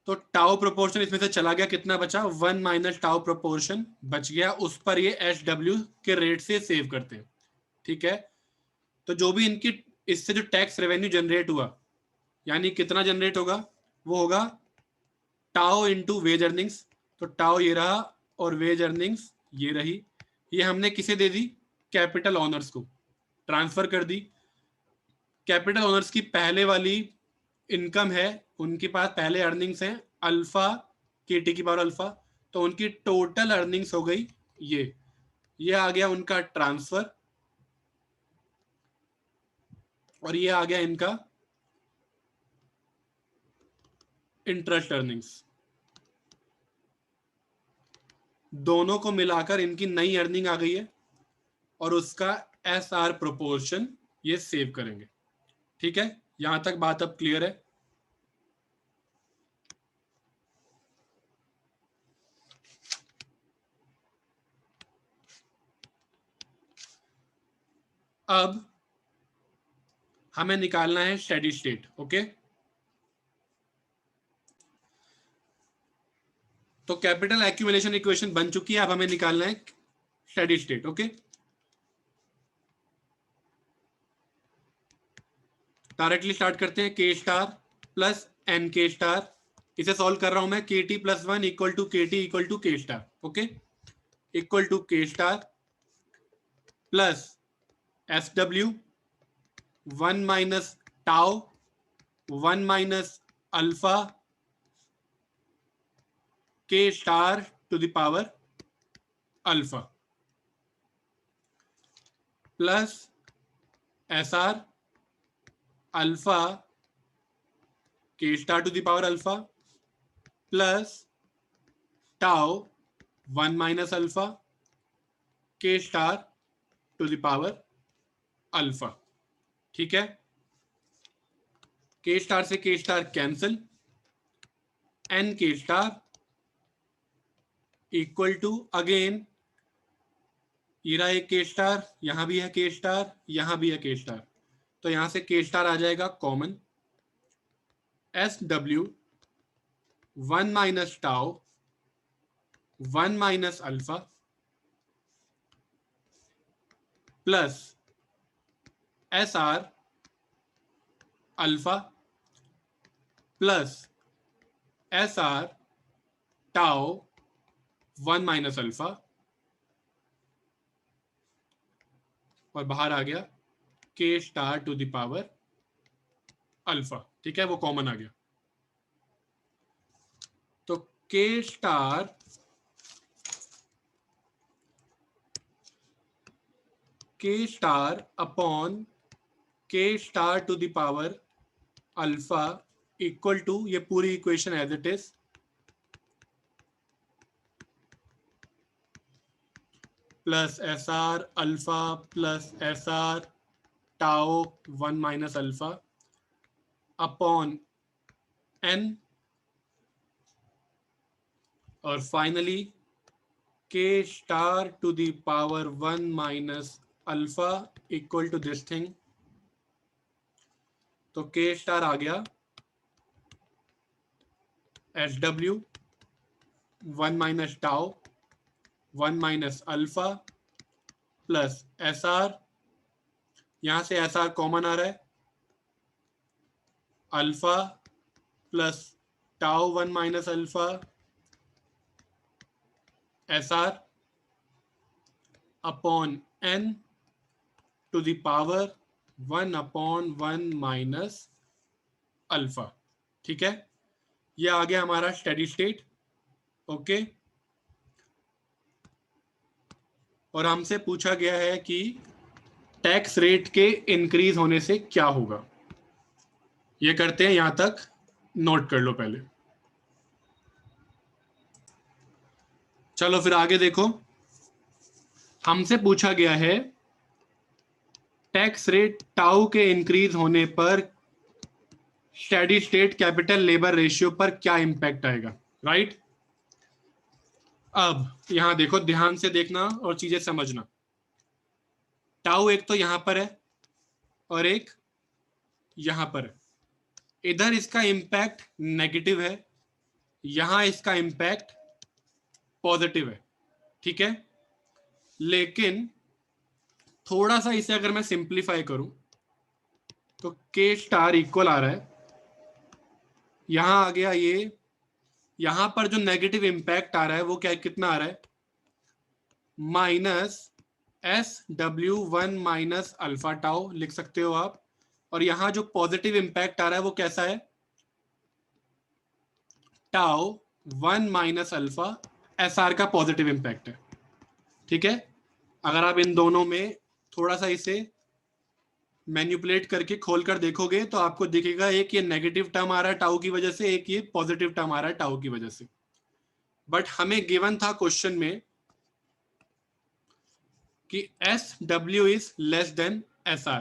Speaker 1: तो टाउ प्रोपोर्शन इसमें से चला गया, कितना बचा? 1 माइनस टाउ प्रोपोर्शन बच गया, उस पर ये SW के रेट से सेव करते हैं। ठीक है, तो जो भी इनकी इससे जो टैक्स रेवेन्यू जनरेट हुआ, यानी कितना जनरेट होगा, वो होगा टाउ इनटू वेज अर्निंग्स। तो टाउ ये रहा और वेज अर्निंग्स ये रही। ये हमने किसे दे दी? कैपिटल ओनर्स को ट्रांसफर कर दी। कैपिटल ओनर्स की पहले वाली इनकम है, उनके पास पहले अर्निंग्स हैं अल्फा KT की पावर अल्फा, तो उनकी टोटल अर्निंग्स हो गई ये आ गया उनका ट्रांसफर, और ये आ गया इनका इंटरेस्ट अर्निंग्स। दोनों को मिलाकर इनकी नई अर्निंग आ गई है और उसका SR प्रोपोर्शन ये सेव करेंगे। ठीक है, यहां तक बात अब क्लियर है? अब हमें निकालना है स्टेडी स्टेट। ओके, तो कैपिटल एक्यूमुलेशन इक्वेशन बन चुकी है, अब हमें निकालना है steady state. Okay, directly start करते हैं। K star plus NK star, इसे सॉल्व कर रहा हूं मैं। KT plus 1 equal to KT equal to K star. Okay, equal to K star plus SW 1 minus tau 1 minus alpha K star to the power alpha plus SR alpha K star to the power alpha plus tau 1 minus alpha K star to the power alpha. ठीक है, K star से K star cancel, NK star equal to again ये रहा एक K star, यहां भी है K star, यहां भी है K स्टार, तो यहां से K स्टार आ जाएगा common. SW 1 minus tau 1 minus alpha plus SR alpha plus SR tau 1 minus alpha, और बाहर आ गया K star to the power alpha. ठीक है, वो कॉमन आ गया। तो K star upon K star to the power alpha equal to, ये पूरी equation as it is, plus SR alpha plus SR tau 1 minus alpha upon N, और finally K star to the power 1 minus alpha equal to this thing. तो K star आ गया SW 1 minus tau 1 minus alpha plus SR, यहां से SR common आ रहा है, alpha plus tau 1 minus alpha SR upon N to the power 1 upon 1 minus alpha. ठीक है, ये आ गया हमारा स्टेडी स्टेट। ओके, और हमसे पूछा गया है कि टैक्स रेट के इंक्रीज होने से क्या होगा। ये करते हैं, यहां तक नोट कर लो पहले। चलो फिर आगे देखो, हमसे पूछा गया है टैक्स रेट टाउ के इंक्रीज होने पर steady state capital labour ratio पर क्या इंपैक्ट आएगा, राइट। अब यहां देखो, ध्यान से देखना और चीजें समझना। टाउ एक तो यहां पर है और एक यहां पर है। इधर इसका इंपैक्ट नेगेटिव है, यहां इसका इंपैक्ट पॉजिटिव है, ठीक है। लेकिन थोड़ा सा इसे अगर मैं सिंप्लीफाई करूं तो के स्टार इक्वल आ रहा है, यहां आ गया ये, यहां पर जो नेगेटिव इंपैक्ट आ रहा है वो क्या, कितना आ रहा है, minus SW1 minus alpha tau लिख सकते हो आप। और यहां जो पॉजिटिव इंपैक्ट आ रहा है वो कैसा है, टाउ 1 माइनस अल्फा SR का पॉजिटिव इंपैक्ट है, ठीक है। अगर आप इन दोनों में थोड़ा सा इसे मैन्युपुलेट करके खोल कर देखोगे तो आपको दिखेगा एक ये नेगेटिव टर्म आ रहा है टाउ की वजह से, एक ये पॉजिटिव टर्म आ रहा है टाउ की वजह से। बट हमें गिवन था क्वेश्चन में कि SW is less than SR।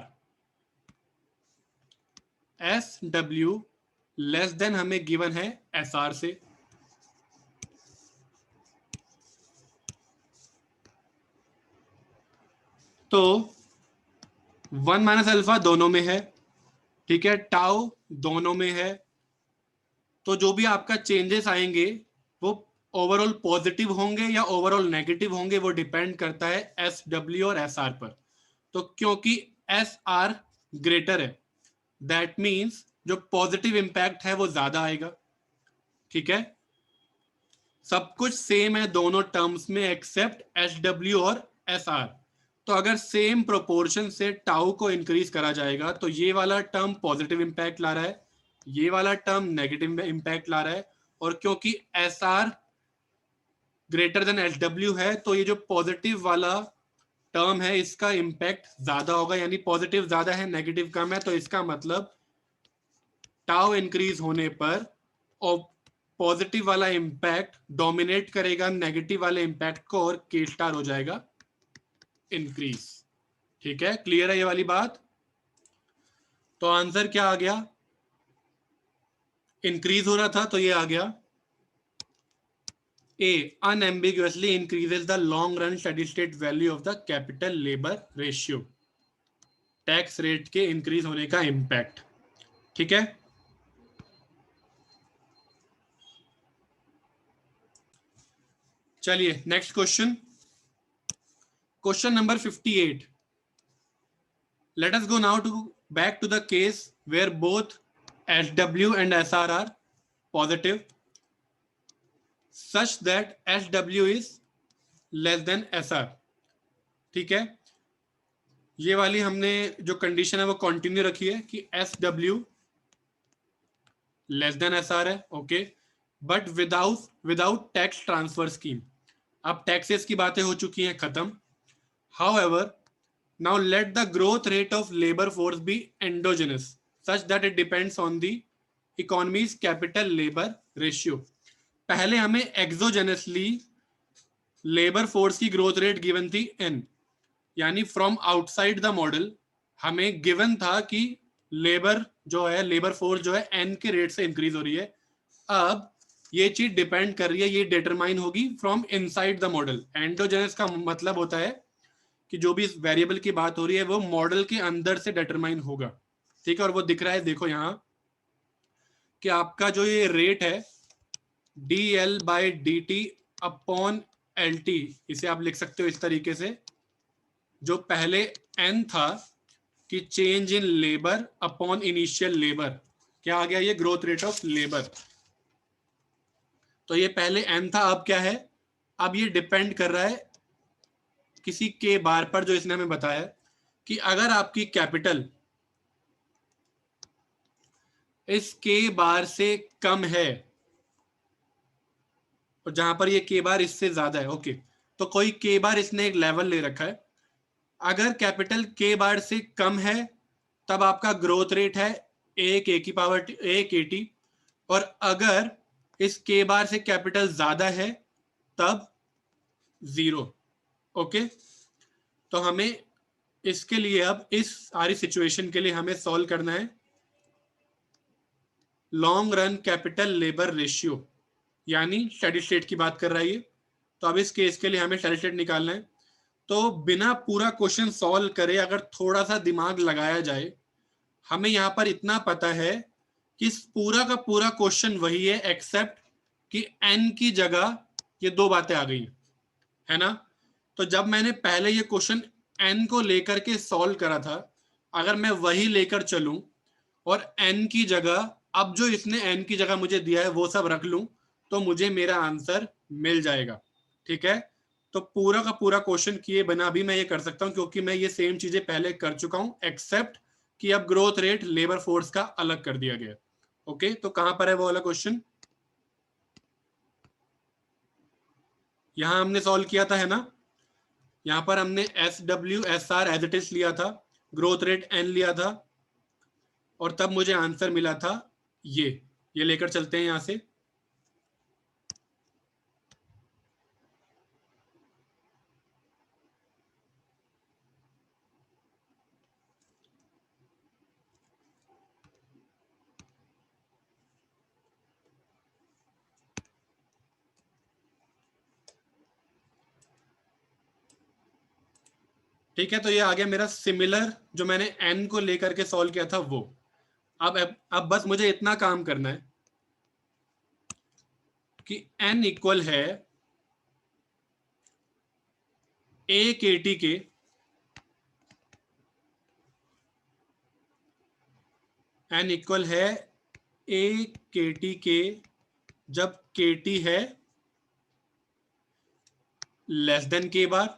Speaker 1: SW less than हमें गिवन है SR से। तो 1 माइनस अल्फा दोनों में है, ठीक है, टाउ दोनों में है। तो जो भी आपका चेंजेस आएंगे वो ओवरऑल पॉजिटिव होंगे या ओवरऑल नेगेटिव होंगे, वो डिपेंड करता है SW और SR पर। तो क्योंकि SR ग्रेटर है, दैट मीन्स जो पॉजिटिव इंपैक्ट है वो ज्यादा आएगा, ठीक है। सब कुछ सेम है दोनों टर्म्स में एक्सेप्ट SW और SR। तो अगर सेम प्रोपोर्शन से टाउ को इंक्रीज करा जाएगा तो ये वाला टर्म पॉजिटिव इंपैक्ट ला रहा है, ये वाला टर्म नेगेटिव इंपैक्ट ला रहा है। और क्योंकि SR ग्रेटर देन SW है तो ये जो पॉजिटिव वाला टर्म है इसका इंपैक्ट ज्यादा होगा, यानी पॉजिटिव ज्यादा है नेगेटिव कम है। तो इसका मतलब टाउ इंक्रीज होने पर और पॉजिटिव वाला इंपैक्ट डोमिनेट करेगा नेगेटिव वाले इंपैक्ट को और के स्टार हो जाएगा इंक्रीज, ठीक है। क्लियर है ये वाली बात। तो आंसर क्या आ गया, इंक्रीज हो रहा था तो ये आ गया A unambiguously increases the long run steady state value of the capital labor ratio, tax rate के इंक्रीज होने का इंपैक्ट, ठीक है। चलिए next question, question number 58। Let us go now to back to the case where both SW and SR are positive such that SW is less than SR, ठीक है। ये वाली हमने जो कंडीशन है वो कंटिन्यू रखी है कि SW लेस देन SR है, okay. But without tax transfer scheme. अब टैक्सेस की बातें हो चुकी हैं खत्म। However now let the growth rate of labor force be endogenous such that it depends on the economy's capital labor ratio। पहले हमें एक्सोजेनसली लेबर फोर्स की ग्रोथ रेट गिवन थी n, यानी फ्रॉम आउटसाइड द मॉडल हमें given था कि labour जो है, लेबर फोर्स जो है n के रेट से इंक्रीज हो रही है। अब ये चीज डिपेंड कर रही है, ये डिटरमाइन होगी from inside the model. Endogenous का मतलब होता है कि जो भी वेरिएबल की बात हो रही है वो मॉडल के अंदर से डिटरमाइन होगा, ठीक है। और वो दिख रहा है, देखो यहां कि आपका जो ये रेट है DL/dt अपॉन LT, इसे आप लिख सकते हो इस तरीके से, जो पहले n था कि change in labour upon initial labour, क्या आ गया, ये ग्रोथ रेट ऑफ लेबर। तो ये पहले n था, अब क्या है, अब ये डिपेंड कर रहा है किसी के बार पर, जो इसने हमें बताया कि अगर आपकी कैपिटल इस के बार से कम है और जहां पर ये के बार इससे ज्यादा है, ओके, तो कोई के बार इसने एक लेवल ले रखा है, अगर कैपिटल के बार से कम है तब आपका ग्रोथ रेट है ए की पावर ए के टी, और अगर इस के बार से कैपिटल ज्यादा है तब 0। ओके, तो हमें इसके लिए अब इस सारी सिचुएशन के लिए हमें सॉल्व करना है long run capital labour ratio, यानी स्टेडी स्टेट की बात कर रहा है ये। तो अब इस केस के लिए हमें स्टेडी स्टेट निकालना है। तो बिना पूरा क्वेश्चन सॉल्व करे अगर थोड़ा सा दिमाग लगाया जाए, हमें यहाँ पर इतना पता है कि पूरा का पूरा क्वेश्चन वही है एक्सेप्ट कि n की जगह ये दो बातें आ गई है ना। तो जब मैंने पहले ये क्वेश्चन n को लेकर के सॉल्व करा था, अगर मैं वही लेकर चलूं और n की जगह अब जो इसने n की जगह मुझे दिया है वो सब रख लूं, तो मुझे मेरा आंसर मिल जाएगा। ठीक है, तो पूरा का पूरा क्वेश्चन किए बिना भी मैं ये कर सकता हूं, क्योंकि मैं ये सेम चीजें पहले कर चुका हूं, एक्सेप्ट कि अब ग्रोथ रेट लेबर फोर्स का अलग कर दिया गया। ओके, तो कहां पर है वो वाला क्वेश्चन? यहां हमने सॉल्व किया था, है ना। यहां पर हमने SWSR एज इट इज लिया था, ग्रोथ रेट n लिया था, और तब मुझे आंसर मिला था ये लेकर चलते हैं यहां से। ठीक है, तो ये आ गया मेरा सिमिलर जो मैंने n को लेकर के सॉल्व किया था वो। अब बस मुझे इतना काम करना है कि n इक्वल है ए के टी के n इक्वल है ए के टी के जब के टी है लेस देन के बार,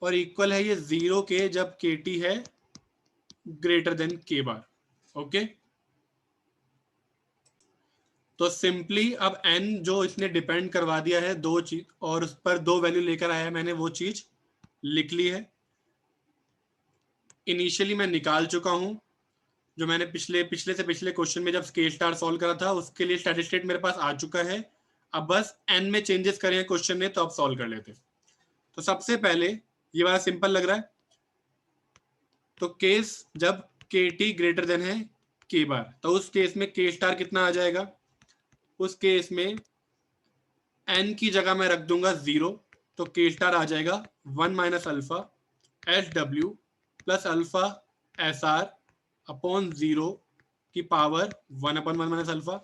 Speaker 1: और इक्वल है ये 0 के जब के टी है ग्रेटर देन के बार। ओके, तो सिंपली अब n जो इसने डिपेंड करवा दिया है दो चीज, और उस पर दो वैल्यू लेकर आया है, मैंने वो चीज लिख ली है। इनिशियली मैं निकाल चुका हूं, जो मैंने पिछले से पिछले क्वेश्चन में जब स्केल स्टार सॉल्व करा था उसके लिए स्टेडी स्टेट मेरे पास आ चुका है। अब बस n में चेंजेस करें क्वेश्चन ने, तो अब सॉल्व कर लेते। तो सबसे पहले ये वाला सिंपल लग रहा है, तो केस जब के टी ग्रेटर देन है के बार, तो उस केस में के स्टार कितना आ जाएगा? उस केस में n की जगह मैं रख दूंगा 0, तो के स्टार आ जाएगा 1 minus alpha S W plus alpha S R upon 0 की power 1 upon 1 minus alpha.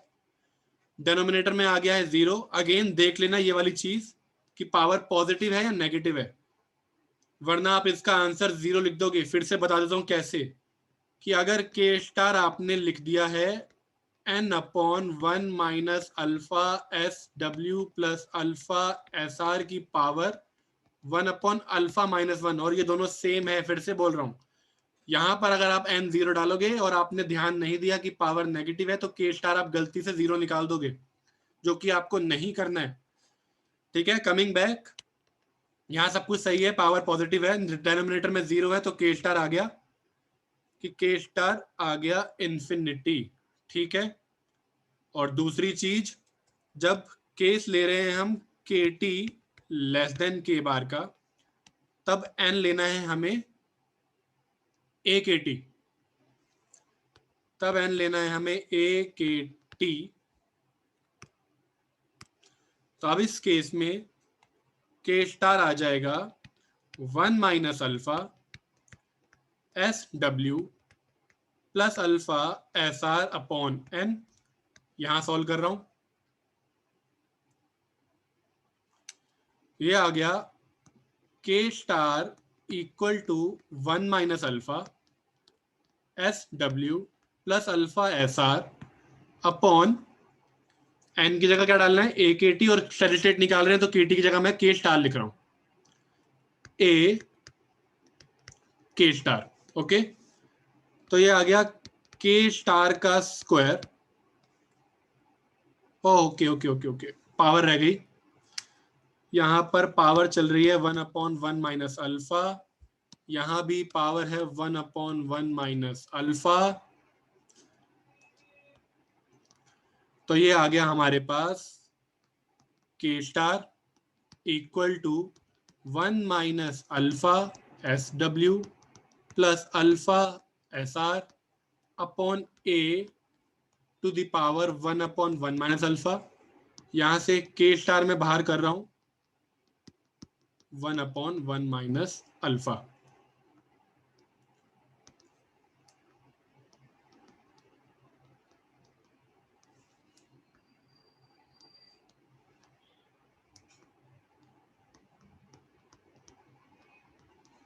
Speaker 1: Denominator में आ गया है 0। अगेन देख लेना ये वाली चीज कि पावर पॉजिटिव है या नेगेटिव है, वरना आप इसका आंसर 0 लिख दोगे। फिर से बता देता हूं कैसे, कि अगर के स्टार आपने लिख दिया है n upon 1 minus alpha S W plus alpha S are की पावर 1 अपॉन अल्फा माइनस 1, और ये दोनों सेम है, फिर से बोल रहा हूं, यहां पर अगर आप n 0 डालोगे और आपने ध्यान नहीं दिया कि पावर नेगेटिव है, तो के स्टार आप गलती से 0 निकाल दोगे, जो कि आपको नहीं करना है। ठीक है, कमिंग बैक, यहां सब कुछ सही है, पावर पॉजिटिव है, डिनोमिनेटर में 0 है, तो के स्टार आ गया कि के स्टार आ गया इन्फिनिटी। ठीक है, और दूसरी चीज, जब केस ले रहे हैं हम के टी लेस देन के बार का, तब n लेना है हमें ए के टी, तब n लेना है हमें ए के टी। तो अब इस केस में के स्टार आ जाएगा 1 minus alpha S W plus alpha S R upon n। यहां सॉल्व कर रहा हूं, ये आ गया K star equal to 1 minus alpha S W plus alpha S R upon n की जगह क्या डालना है? ए के टी, और स्टेडी स्टेट निकाल रहे हैं तो के टी की जगह मैं के स्टार लिख रहा हूं, ए के स्टार। ओके, तो ये आ गया के स्टार का square. Okay okay okay okay, power रह गई, यहाँ पर पावर चल रही है 1/1 माइनस अल्फा, यहाँ भी पावर है 1/1 माइनस अल्फा। तो ये आ गया हमारे पास K star equal to 1 minus alpha S W plus alpha S R upon A to the power 1/1 minus alpha. यहां से के स्टार में बाहर कर रहा हूं 1/1 माइनस अल्फा।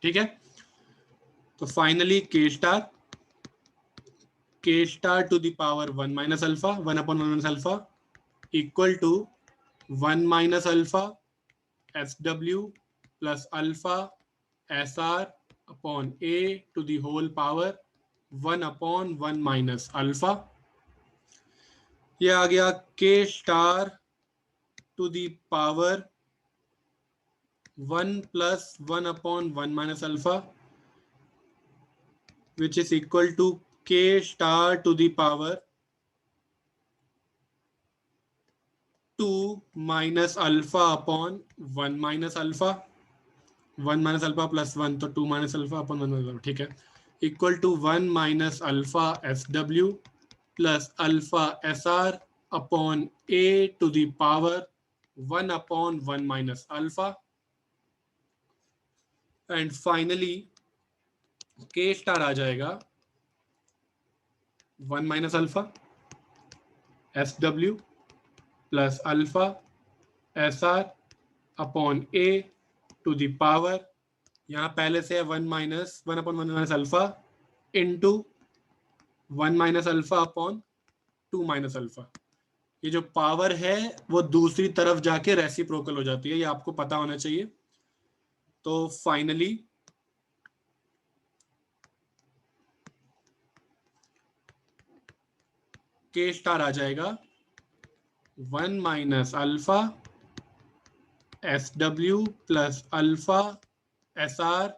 Speaker 1: ठीक है, तो finally K star to the power 1 minus alpha 1/1 minus alpha equal to 1 minus alpha S W plus alpha S R upon A to the whole power 1/1 minus alpha. यह आ गया K star to the power 1 plus 1/1 minus alpha, which is equal to k star to the power 2 minus alpha upon 1 minus alpha, 1 minus alpha plus 1 तो 2 minus alpha upon 1 minus alpha, ठीक है, equal to 1 minus alpha SW plus alpha SR upon A to the power 1/1 minus alpha, and finally K star आ जाएगा 1 minus alpha S W plus alpha S R upon A to the power, यहाँ पहले से है 1/1 minus alpha into 1 minus alpha upon 2 minus alpha. ये जो power है वो दूसरी तरफ जाके रेसिप्रोकल हो जाती है, ये आपको पता होना चाहिए। तो फाइनली के स्टार आ जाएगा 1 minus alpha S W plus alpha S R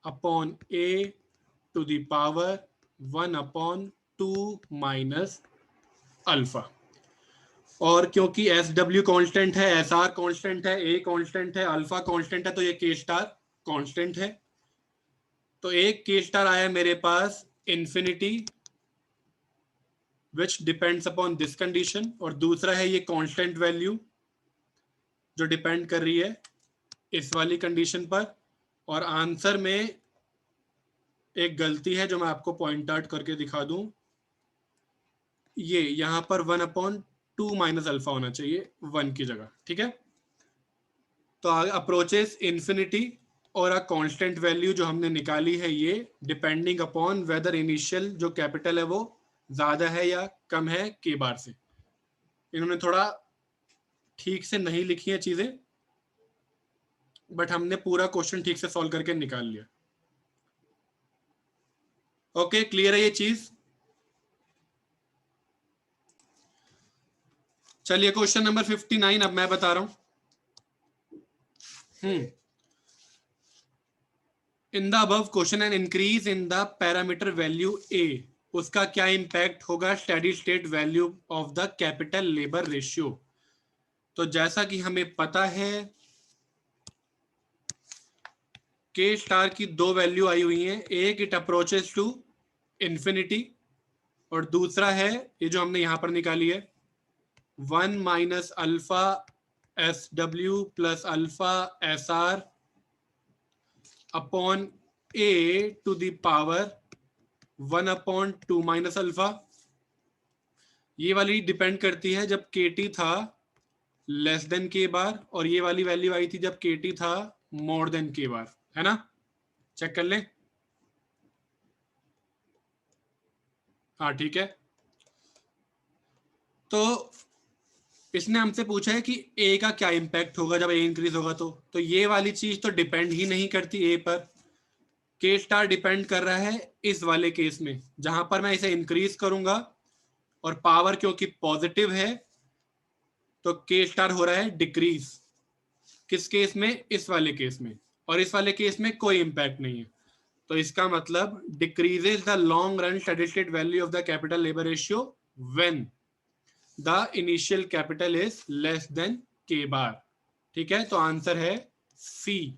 Speaker 1: upon A to the power 1/2 minus alpha. और क्योंकि एस डब्ल्यू कॉन्स्टेंट है, एस आर कॉन्स्टेंट है, ए कॉन्स्टेंट है, अल्फा कॉन्स्टेंट है, तो ये के स्टार कॉन्स्टेंट है। तो एक के स्टार आया मेरे पास infinity which depends upon this condition, और दूसरा है ये कांस्टेंट वैल्यू जो डिपेंड कर रही है इस वाली कंडीशन पर। और आंसर में एक गलती है जो मैं आपको पॉइंट आउट करके दिखा दूं, ये यहां पर 1/2 माइनस अल्फा होना चाहिए 1 की जगह, ठीक है। तो अप्रोचेस इन्फिनिटी और अ कांस्टेंट वैल्यू जो हमने निकाली है ये डिपेंडिंग अपॉन वेदर इनिशियल जो कैपिटल है वो ज्यादा है या कम है के बार से। इन्होंने थोड़ा ठीक से नहीं लिखी है चीजें, बट हमने पूरा क्वेश्चन ठीक से सॉल्व करके निकाल लिया। ओके, क्लियर है ये चीज। चलिए क्वेश्चन नंबर 59 अब मैं बता रहा हूं। In the above question an increase in the parameter value A, उसका क्या इंपैक्ट होगा steady state value of the capital labour ratio. तो जैसा कि हमें पता है के स्टार की दो वैल्यू आई हुई हैं, एक इट अप्रोचेस टू इंफिनिटी और दूसरा है ये जो हमने यहां पर निकाली है 1 minus alpha S W plus alpha S R upon A to the power 1/2 minus alpha. ये वाली डिपेंड करती है जब केटी था लेस देन के बार, और ये वाली वैल्यू आई थी जब केटी था मोर देन के बार, है ना। चेक कर लें। हाँ ठीक है, तो इसने हमसे पूछा है कि ए का क्या इंपैक्ट होगा जब ए इंक्रीज होगा। तो ये वाली चीज तो डिपेंड ही नहीं करती ए पर, के स्टार डिपेंड कर रहा है इस वाले केस में जहां पर मैं इसे इंक्रीज करूंगा और पावर क्योंकि पॉजिटिव है तो के स्टार हो रहा है डिक्रीज। किस केस में? इस वाले केस में। और इस वाले केस में कोई इंपैक्ट नहीं है। तो इसका मतलब decreases the long run steady state value of the capital labour ratio when the initial capital is less than के बार। ठीक है, तो आंसर है सी,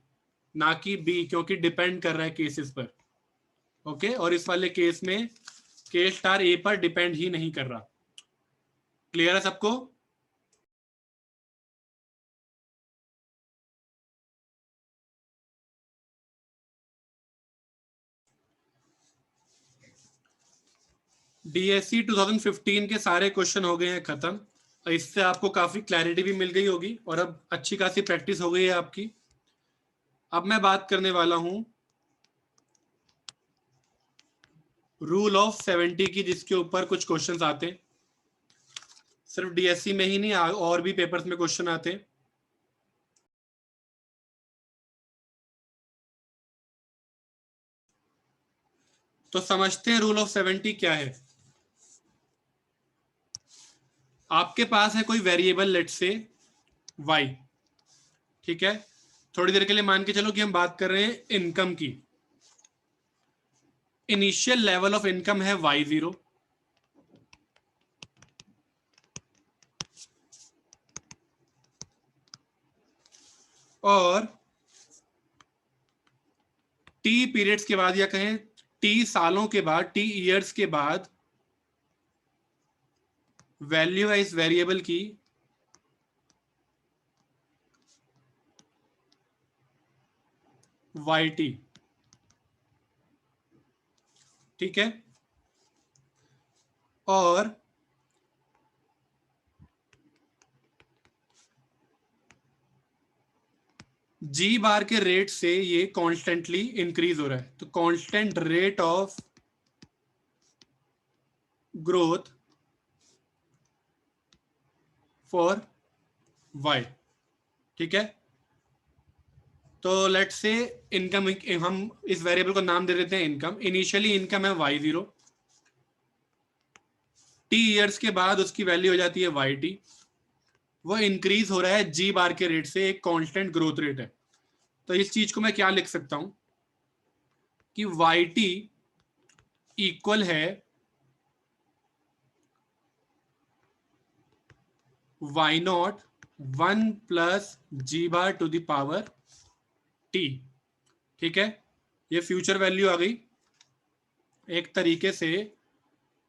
Speaker 1: ना कि बी, क्योंकि डिपेंड कर रहा है केसेस पर। ओके, और इस वाले केस में के स्टार ए पर डिपेंड ही नहीं कर रहा। क्लियर है सबको? डीएससी 2015 के सारे क्वेश्चन हो गए हैं खत्म। इससे आपको काफी क्लैरिटी भी मिल गई होगी और अब अच्छी खासी प्रैक्टिस हो गई है आपकी। अब मैं बात करने वाला हूं रूल ऑफ 70 की, जिसके ऊपर कुछ क्वेश्चंस आते हैं। सिर्फ डीएससी में ही नहीं, और भी पेपर्स में क्वेश्चन आते हैं। तो समझते हैं रूल ऑफ 70 क्या है। आपके पास है कोई वेरिएबल, लेट से y। ठीक है, थोड़ी देर के लिए मान के चलो कि हम बात कर रहे हैं इनकम की। इनिशियल लेवल ऑफ इनकम है y0, और t पीरियड्स के बाद, या कहें t सालों के बाद, t ईयर्स के बाद वैल्यू है इस वेरिएबल की yt। ठीक है, और जी बार के रेट से ये कॉन्स्टेंटली इंक्रीज हो रहा है। तो constant rate of growth for y। ठीक है, तो लेट्स से इनकम, हम इस वेरिएबल को नाम दे देते हैं इनकम। इनिशियली इनकम है y0, t ईयर्स के बाद उसकी वैल्यू हो जाती है yt। वो इंक्रीज हो रहा है जी बार के रेट से, एक कांस्टेंट ग्रोथ रेट है। तो इस चीज को मैं क्या लिख सकता हूं कि yt इक्वल है y0 1 plus G bar to the power t। ठीक है, ये फ्यूचर वैल्यू आ गई। एक तरीके से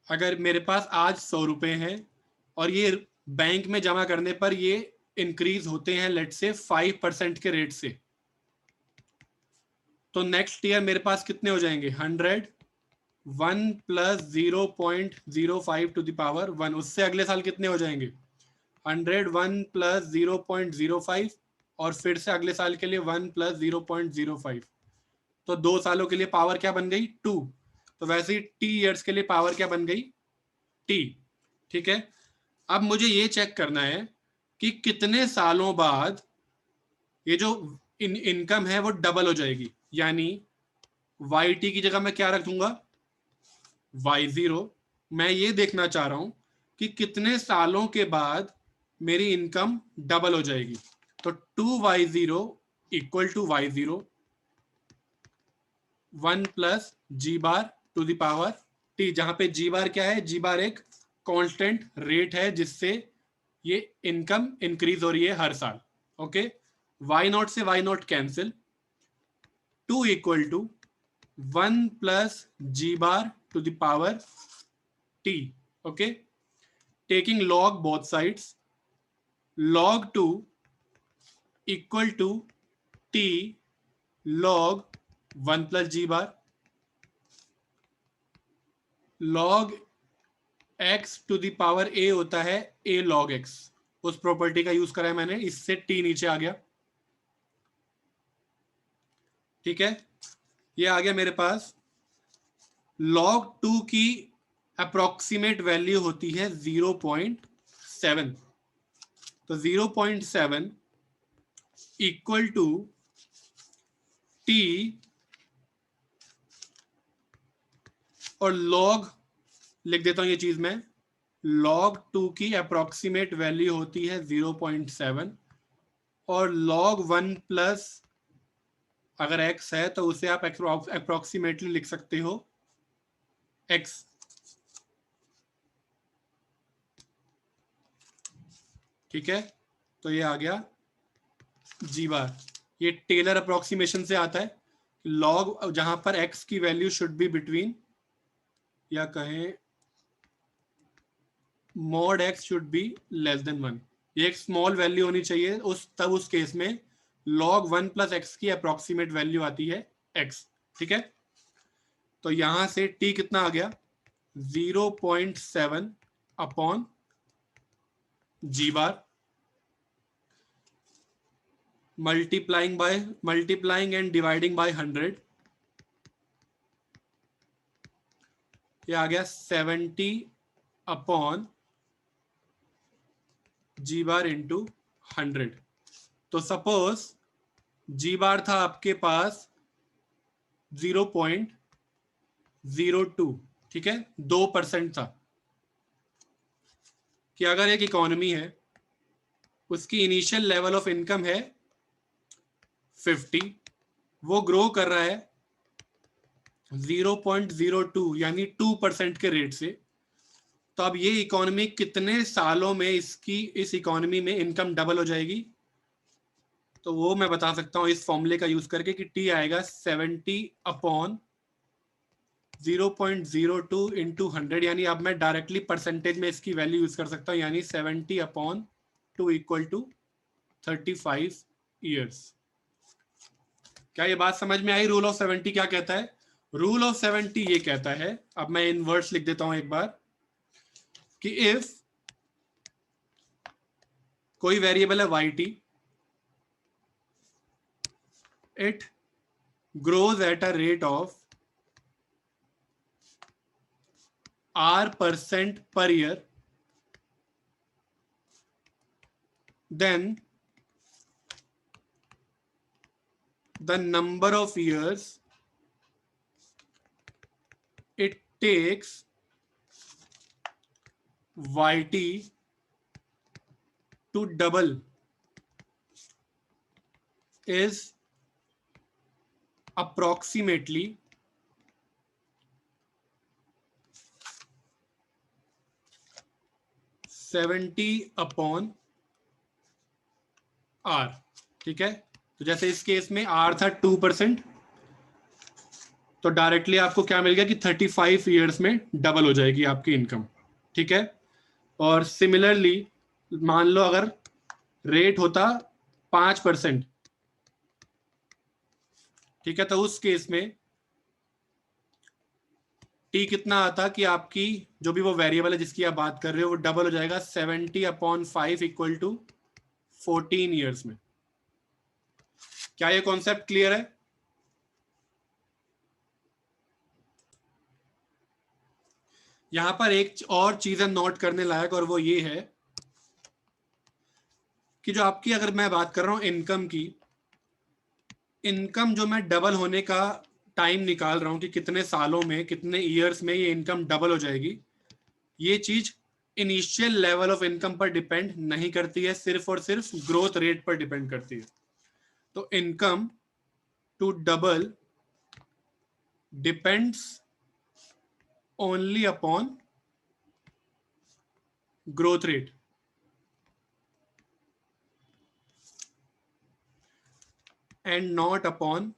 Speaker 1: अगर मेरे पास आज 100 रुपए हैं और ये बैंक में जमा करने पर ये इंक्रीज होते हैं लेट से 5% के रेट से, तो नेक्स्ट ईयर मेरे पास कितने हो जाएंगे? 100, 1 प्लस 0.05 टू द पावर 1। उससे अगले साल कितने हो जाएंगे? 100, 1 प्लस 0.05, और फिर से अगले साल के लिए 1 प्लस 0.05। तो 2 सालों के लिए पावर क्या बन गई? 2। तो वैसे ही टी ईयर्स के लिए पावर क्या बन गई? टी। ठीक है, अब मुझे ये चेक करना है कि कितने सालों बाद ये जो इनकम है वो डबल हो जाएगी। यानी वाई टी की जगह मैं क्या रख दूंगा? y0। मैं ये देखना चाह रहा हूं कि कितने सालों के बाद मेरी इनकम डबल हो जाएगी। तो 2y0 equal to y0 1 plus G bar to the power T, जहां पे जी बार क्या है? जी बार एक कांस्टेंट रेट है जिससे ये इनकम इंक्रीज हो रही है हर साल। ओके, y0 से y0 cancel, 2 equal to 1 plus G bar to the power T. Okay, taking log both sides, log 2 equal to t log 1 plus G bar, log x to the power a होता है a log x। उस property का use करा है मैंने, इससे t नीचे आ गया। ठीक है, ये आ गया मेरे पास। log 2 की अप्रोक्सीमेट वैल्यू होती है 0.7। तो 0.7 इक्वल टू t, और log लिख देता हूं ये चीज मैं, log 2 की अप्रोक्सीमेट वैल्यू होती है 0.7 और log 1 प्लस अगर x है तो उसे आप अप्रोक्सीमेटली लिख सकते हो x। ठीक है, तो ये आ गया g बार। ये टेलर अप्रोक्सीमेशन से आता है, लॉग जहां पर x की वैल्यू शुड बी बिटवीन, या कहें mod x should be less than 1। ये एक स्मॉल वैल्यू होनी चाहिए, उस केस में log 1 प्लस एक्स की अप्रोक्सीमेट वैल्यू आती है x। ठीक है, तो यहां से t कितना आ गया 0.7 upon g bar, multiplying and dividing by 100, ये आ गया 70 अपॉन जी बार इंटू 100। तो सपोज जी बार था आपके पास 0.02, ठीक है, 2% था। कि अगर एक इकोनॉमी है, उसकी इनिशियल लेवल ऑफ इनकम है 50, वो ग्रो कर रहा है 0.02 यानी 2% के रेट से, तो अब ये इकोनॉमी कितने सालों में इस इकोनॉमी में इनकम डबल हो जाएगी? तो वो मैं बता सकता हूं इस फॉर्मूले का यूज करके कि टी आएगा 70 अपॉन 0.02 इंटू 100, यानी अब मैं डायरेक्टली परसेंटेज में इसकी वैल्यू यूज कर सकता हूं, यानी 70 अपॉन 2 इक्वल टू 35 ईयर्स। क्या ये बात समझ में आई? रूल ऑफ 70 क्या कहता है? रूल ऑफ 70 ये कहता है, अब मैं इन वर्ड्स लिख देता हूं एक बार, कि इफ कोई वेरिएबल है yt, it grows at a rate of r% per year, then the number of years it takes yt to double is approximately 70 upon r। ठीक है, तो जैसे इस केस में r था 2%, तो डायरेक्टली आपको क्या मिल गया कि 35 ईयर्स में डबल हो जाएगी आपकी इनकम। ठीक है, और सिमिलरली मान लो अगर रेट होता 5%, ठीक है, तो उस केस में टी कितना आता कि आपकी जो भी वो वेरिएबल है जिसकी आप बात कर रहे हो वो डबल हो जाएगा 70 अपॉन 5 इक्वल टू 14 ईयर्स में। क्या ये कॉन्सेप्ट क्लियर है? यहां पर एक और चीज है नोट करने लायक, और वो ये है कि जो आपकी, अगर मैं बात कर रहा हूं इनकम की, इनकम जो मैं डबल होने का टाइम निकाल रहा हूं कि कितने सालों में, कितने ईयर्स में ये इनकम डबल हो जाएगी, ये चीज इनिशियल लेवल ऑफ इनकम पर डिपेंड नहीं करती है, सिर्फ और सिर्फ ग्रोथ रेट पर डिपेंड करती है। तो income to double depends only upon growth rate, and not upon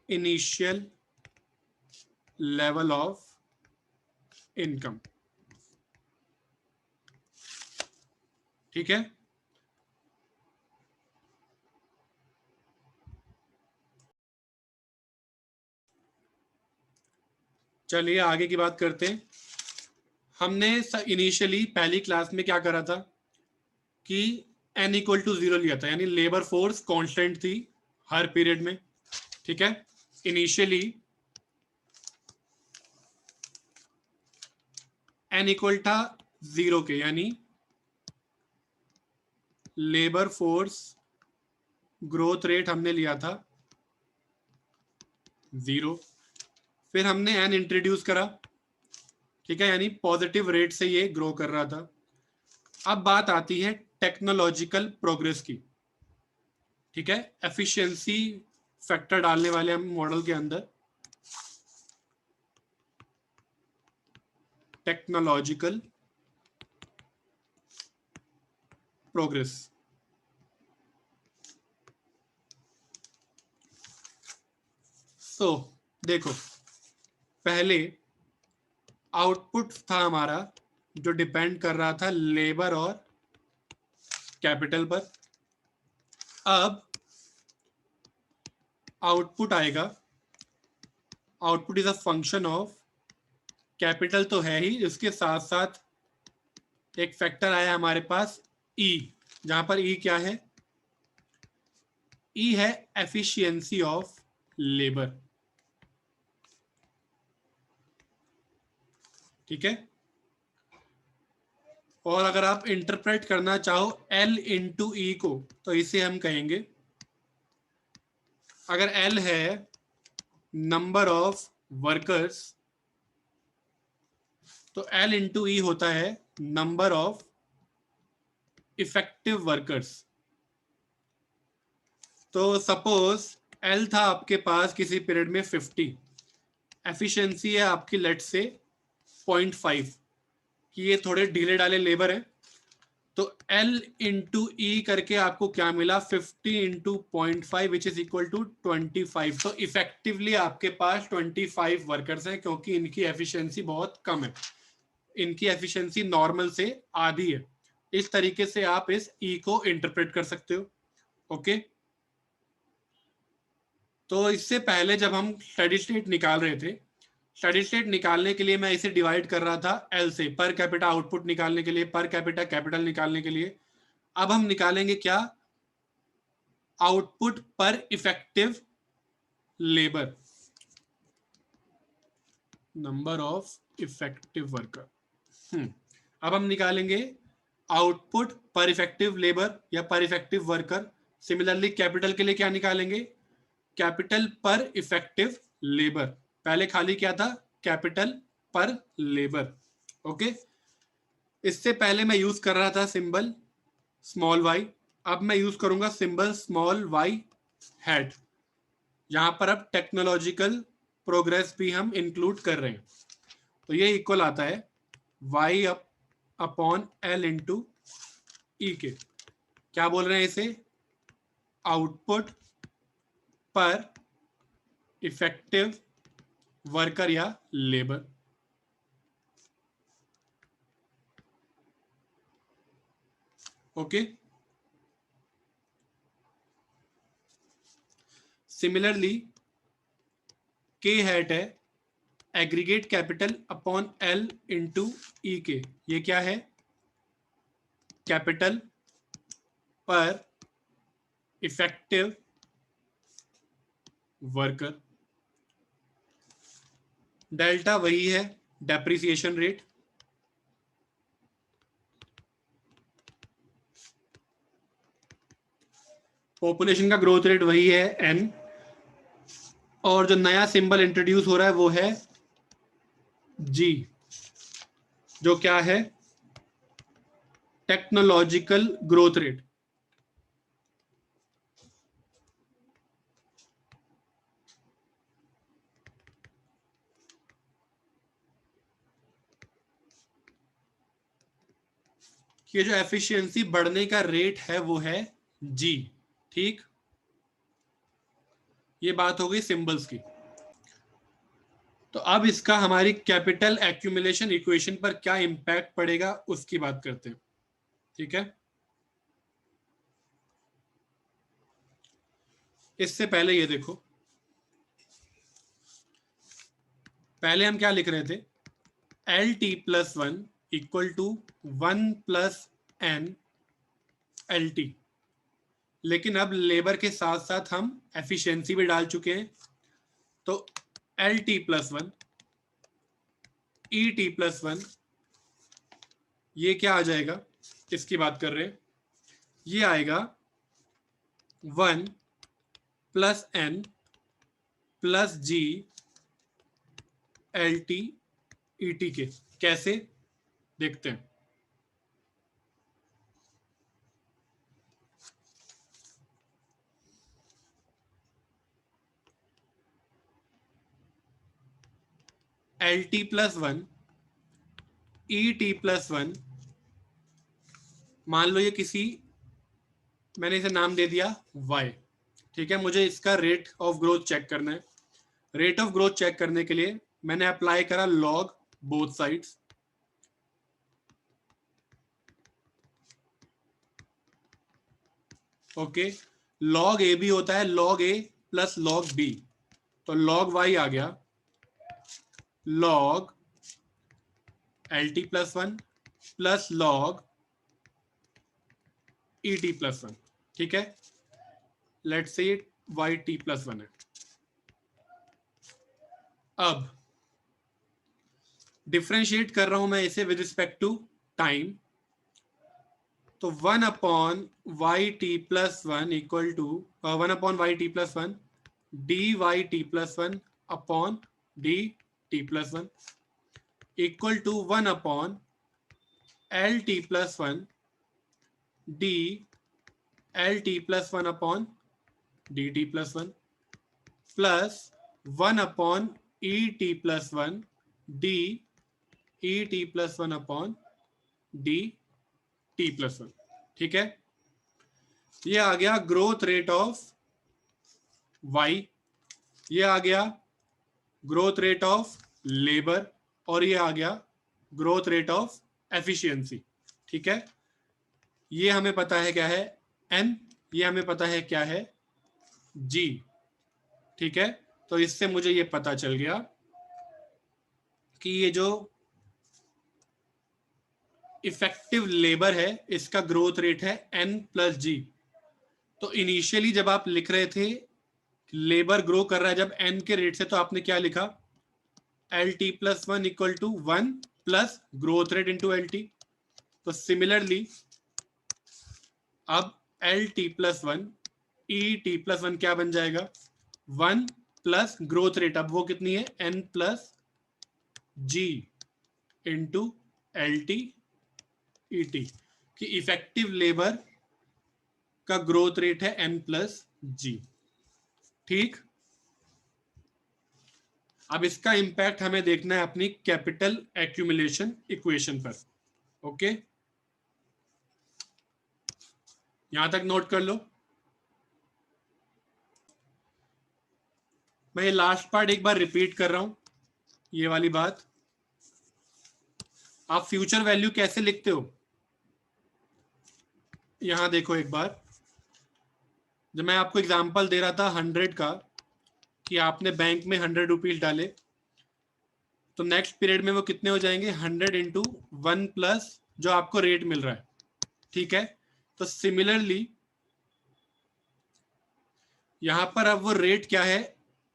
Speaker 1: initial level of income। ठीक है, चलिए आगे की बात करते हैं। हमने इनिशियली पहली क्लास में क्या करा था कि n इक्वल टू 0 लिया था, यानी लेबर फोर्स कांस्टेंट थी हर पीरियड में। ठीक है, इनिशियली n इक्वल था 0 के, यानी लेबर फोर्स ग्रोथ रेट हमने लिया था 0। फिर हमने n इंट्रोड्यूस करा, ठीक है, यानी पॉजिटिव रेट से ये ग्रो कर रहा था। अब बात आती है टेक्नोलॉजिकल प्रोग्रेस की। ठीक है, एफिशिएंसी फैक्टर डालने वाले हम मॉडल के अंदर, टेक्नोलॉजिकल प्रोग्रेस। सो देखो, पहले आउटपुट था हमारा जो डिपेंड कर रहा था लेबर और कैपिटल पर। अब आउटपुट आएगा, output is a function of capital तो है ही, इसके साथ साथ एक फैक्टर आया हमारे पास ई, जहां पर ई क्या है, ई है एफिशिएंसी ऑफ लेबर। ठीक है, और अगर आप इंटरप्रेट करना चाहो एल इंटू ई को, तो इसे हम कहेंगे, अगर एल है नंबर ऑफ वर्कर्स, तो एल इंटू ई होता है नंबर ऑफ इफेक्टिव वर्कर्स। तो सपोज एल था आपके पास किसी पीरियड में 50, एफिशिएंसी है आपकी लेट से 0.5, कि ये थोड़े ढीले डाले लेबर है, तो L इंटू ई करके आपको क्या मिला, 50 into 0.5 which is equal to 25। तो इफेक्टिवली आपके पास 25 वर्कर्स हैं, क्योंकि इनकी एफिशिएंसी बहुत कम है, इनकी एफिशिएंसी नॉर्मल से आधी है। इस तरीके से आप इस ई को इंटरप्रेट कर सकते हो। ओके, तो इससे पहले जब हम स्टेडी स्टेट निकाल रहे थे, स्टेडी स्टेट निकालने के लिए मैं इसे डिवाइड कर रहा था एल से, पर कैपिटा आउटपुट निकालने के लिए, पर कैपिटा कैपिटल निकालने के लिए। अब हम निकालेंगे क्या, आउटपुट पर effective labour, number of effective worker. अब हम निकालेंगे आउटपुट पर इफेक्टिव लेबर या पर इफेक्टिव वर्कर। सिमिलरली कैपिटल के लिए क्या निकालेंगे, कैपिटल पर इफेक्टिव लेबर। पहले खाली क्या था, कैपिटल पर लेबर। ओके, इससे पहले मैं यूज कर रहा था सिंबल स्मॉल वाई, अब मैं यूज करूंगा सिंबल स्मॉल वाई हैट। यहां पर अब टेक्नोलॉजिकल प्रोग्रेस भी हम इंक्लूड कर रहे हैं, तो ये इक्वल आता है Y upon L into E K. क्या बोल रहे हैं इसे, आउटपुट पर इफेक्टिव वर्कर या labour. Okay, similarly K hat है aggregate capital upon L into E K. ये क्या है, capital per effective worker. Delta वही है, डेप्रिसिएशन रेट। पॉपुलेशन का ग्रोथ रेट वही है एन, और जो नया सिंबल इंट्रोड्यूस हो रहा है वो है जी, जो क्या है, टेक्नोलॉजिकल ग्रोथ रेट। ये जो एफिशिएंसी बढ़ने का रेट है वो है जी। ठीक, ये बात हो गई सिंबल्स की। तो अब इसका हमारी कैपिटल एक्यूमुलेशन इक्वेशन पर क्या इंपैक्ट पड़ेगा उसकी बात करते हैं। ठीक है, इससे पहले ये देखो, पहले हम क्या लिख रहे थे, L T plus one equal to 1 plus N L T. लेकिन अब लेबर के साथ साथ हम एफिशिएंसी भी डाल चुके हैं, तो L T plus one E T plus one, ये क्या आ जाएगा, इसकी बात कर रहे हैं, ये आएगा 1 plus N plus G L T E T के। कैसे देखते हैं। L T plus one E T plus one, मान लो ये किसी, मैंने इसे नाम दे दिया y, ठीक है। मुझे इसका रेट ऑफ ग्रोथ चेक करना है। रेट ऑफ ग्रोथ चेक करने के लिए मैंने अप्लाई करा log both sides. Okay, log A भी होता है log A plus log B, तो लॉग वाई आ गया log L T plus one plus log E T plus one, ठीक है। Let's say Y T plus one है। अब डिफ्रेंशिएट कर रहा हूं मैं इसे विद रिस्पेक्ट टू टाइम, तो 1 upon Y T plus one equal to 1 upon Y T plus one D Y T plus one upon D T plus one equal to 1 upon L T plus one D L T plus one upon D T plus one plus 1 upon E T plus one D E T plus one upon D T plus one, ठीक है। ये आ गया growth rate of Y, ये आ गया growth rate of labour, और ये आ गया ग्रोथ रेट ऑफ एफिशिएंसी, ठीक है। ये हमें पता है क्या है एन, ये हमें पता है क्या है जी, ठीक है। तो इससे मुझे ये पता चल गया कि ये जो इफेक्टिव लेबर है इसका ग्रोथ रेट है एन प्लस जी। तो इनिशियली जब आप लिख रहे थे लेबर ग्रो कर रहा है जब एन के रेट से, तो आपने क्या लिखा L T plus one equal to one plus growth rate into L T. तो सिमिलरली अब L T plus one E T plus one क्या बन जाएगा, वन प्लस ग्रोथ रेट, अब वो कितनी है N plus G into L T E T, कि इफेक्टिव लेबर का ग्रोथ रेट है एन प्लस जी, ठीक। अब इसका इंपैक्ट हमें देखना है अपनी कैपिटल एक्यूमुलेशन इक्वेशन पर। ओके, यहां तक नोट कर लो। मैं ये लास्ट पार्ट एक बार रिपीट कर रहा हूं, ये वाली बात। आप फ्यूचर वैल्यू कैसे लिखते हो, यहां देखो एक बार। जब मैं आपको एग्जांपल दे रहा था 100 का, कि आपने बैंक में 100 रुपीज डाले, तो नेक्स्ट पीरियड में वो कितने हो जाएंगे 100 इंटू वन प्लस जो आपको रेट मिल रहा है, ठीक है। तो सिमिलरली यहां पर अब वो रेट क्या है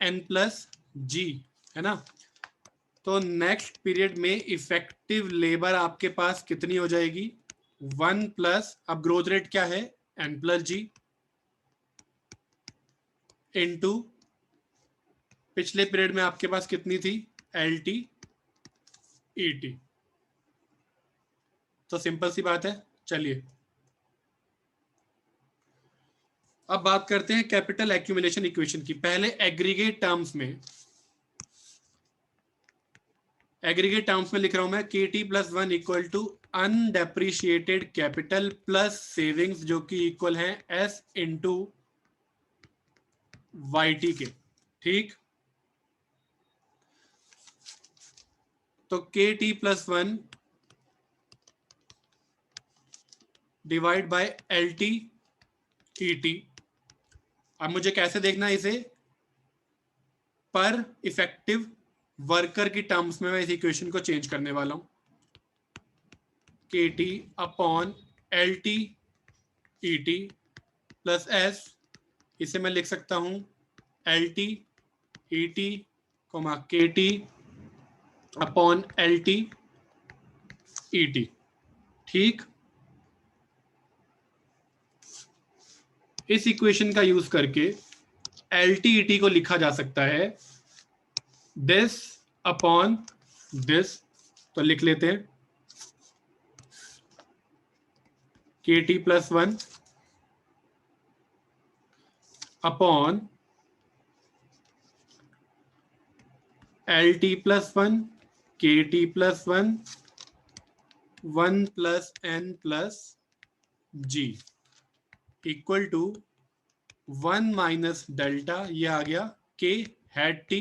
Speaker 1: एन प्लस जी, है ना। तो नेक्स्ट पीरियड में इफेक्टिव लेबर आपके पास कितनी हो जाएगी, वन प्लस, अब ग्रोथ रेट क्या है एन प्लस जी इंटू पिछले पीरियड में आपके पास कितनी थी एल टी ई टी। तो सिंपल सी बात है। चलिए अब बात करते हैं कैपिटल एक्यूमुलेशन इक्वेशन की। पहले एग्रीगेट टर्म्स में लिख रहा हूं मैं K T plus one equal to undepreciated capital plus savings, जो कि इक्वल है एस इंटू वाई टी के, ठीक। तो के T plus one divide by L T E T. अब मुझे कैसे देखना है इसे, पर इफेक्टिव वर्कर की टर्म्स में मैं इस इक्वेशन को चेंज करने वाला हूं। K T upon L T E T plus S, इसे मैं लिख सकता हूं L T E T comma K T upon L T E T, ठीक। इस इक्वेशन का यूज करके एल टी ई टी को लिखा जा सकता है दिस अपॉन दिस तो लिख लेते हैं KT plus 1 upon LT plus 1 KT plus 1 1 plus N plus G equal to 1 minus delta, ये आ गया K हैट T,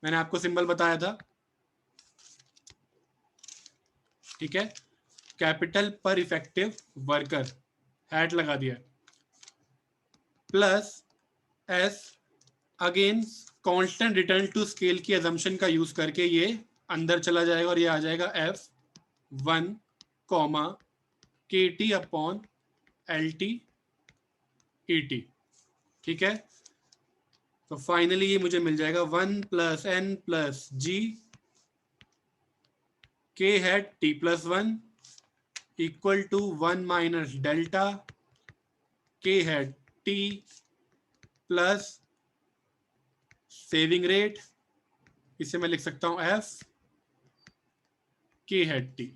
Speaker 1: मैंने आपको सिंबल बताया था, ठीक है, capital per effective worker, hat लगा दिया, plus S again constant return to scale की अजम्पशन का यूज करके ये अंदर चला जाएगा और ये आ जाएगा F1 comma KT upon LT ET, ठीक है। तो फाइनली ये मुझे मिल जाएगा 1 plus N plus G K hat T plus 1 equal to 1 minus delta K hat T plus saving rate, इसे मैं लिख सकता हूं F K हैट T,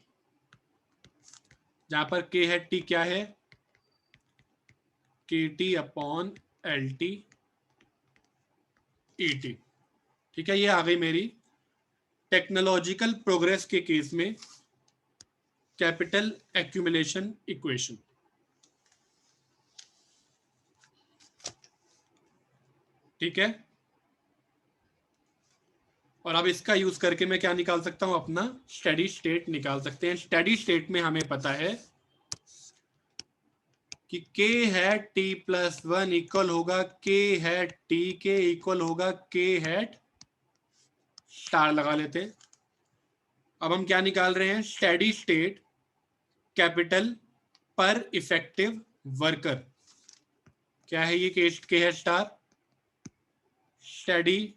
Speaker 1: जहां पर K हैट T क्या है, KT अपॉन LT ET, ठीक है। ये आ गई मेरी टेक्नोलॉजिकल प्रोग्रेस के केस में कैपिटल एक्यूमुलेशन इक्वेशन, ठीक है। और अब इसका यूज करके मैं क्या निकाल सकता हूं, अपना स्टेडी स्टेट निकाल सकते हैं। स्टेडी स्टेट में हमें पता है कि K hat T plus 1 equal होगा K हैट T के इक्वल होगा K हैट स्टार, लगा लेते हैं। अब हम क्या निकाल रहे हैं, steady state capital per effective worker, क्या है ये K hat star, steady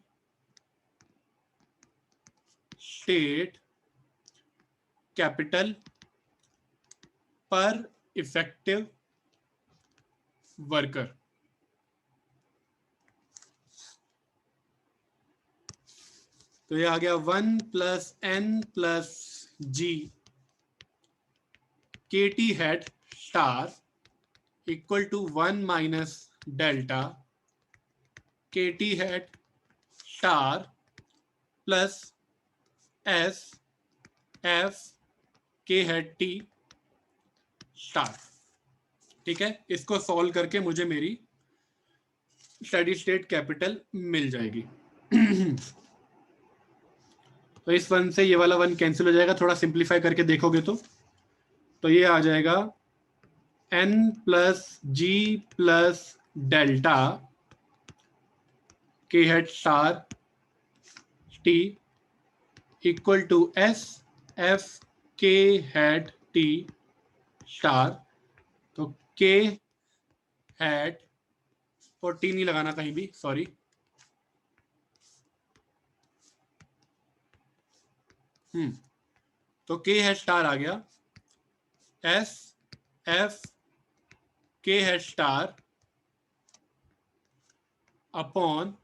Speaker 1: state capital per effective worker, तो ये आ गया 1 plus N plus G KT hat star equal to 1 minus delta KT hat star plus S F K hat T star, ठीक है। इसको सॉल्व करके मुझे मेरी स्टेडी स्टेट कैपिटल मिल जाएगी। तो इस वन से ये वाला वन कैंसिल हो जाएगा, थोड़ा सिंप्लीफाई करके देखोगे तो ये आ जाएगा N plus G plus delta K hat star T equal to S F K hat T star, तो K हैट और T नहीं लगाना कहीं भी, सॉरी, तो K हैट स्टार आ गया S F K hat star upon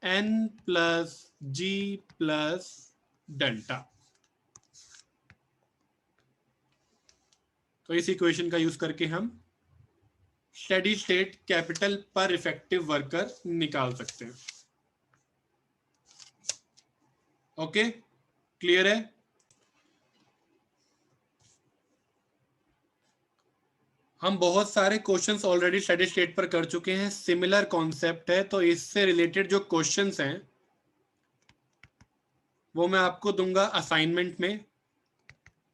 Speaker 1: N plus G plus delta. तो इस इक्वेशन का यूज करके हम steady state capital per effective worker निकाल सकते हैं। ओके, क्लियर है। हम बहुत सारे क्वेश्चंस ऑलरेडी स्टेडी स्टेट पर कर चुके हैं, सिमिलर कॉन्सेप्ट है, तो इससे रिलेटेड जो क्वेश्चंस हैं वो मैं आपको दूंगा असाइनमेंट में।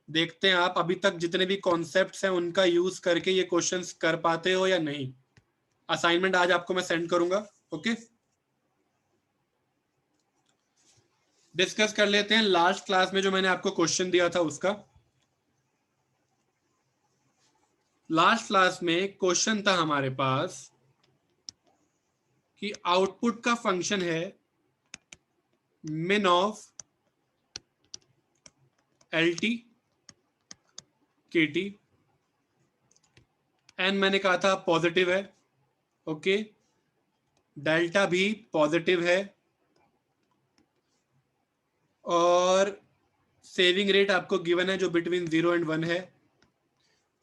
Speaker 1: देखते हैं आप अभी तक जितने भी कॉन्सेप्ट्स हैं उनका यूज करके ये क्वेश्चंस कर पाते हो या नहीं। असाइनमेंट आज आपको मैं सेंड करूंगा। ओके, डिस्कस कर लेते हैं लास्ट क्लास में जो मैंने आपको क्वेश्चन दिया था उसका। लास्ट क्लास में क्वेश्चन था हमारे पास कि आउटपुट का फंक्शन है मिन ऑफ LT KT, एन मैंने कहा था पॉजिटिव है, ओके, डेल्टा भी पॉजिटिव है, और सेविंग रेट आपको गिवन है जो बिटवीन 0 एंड 1 है।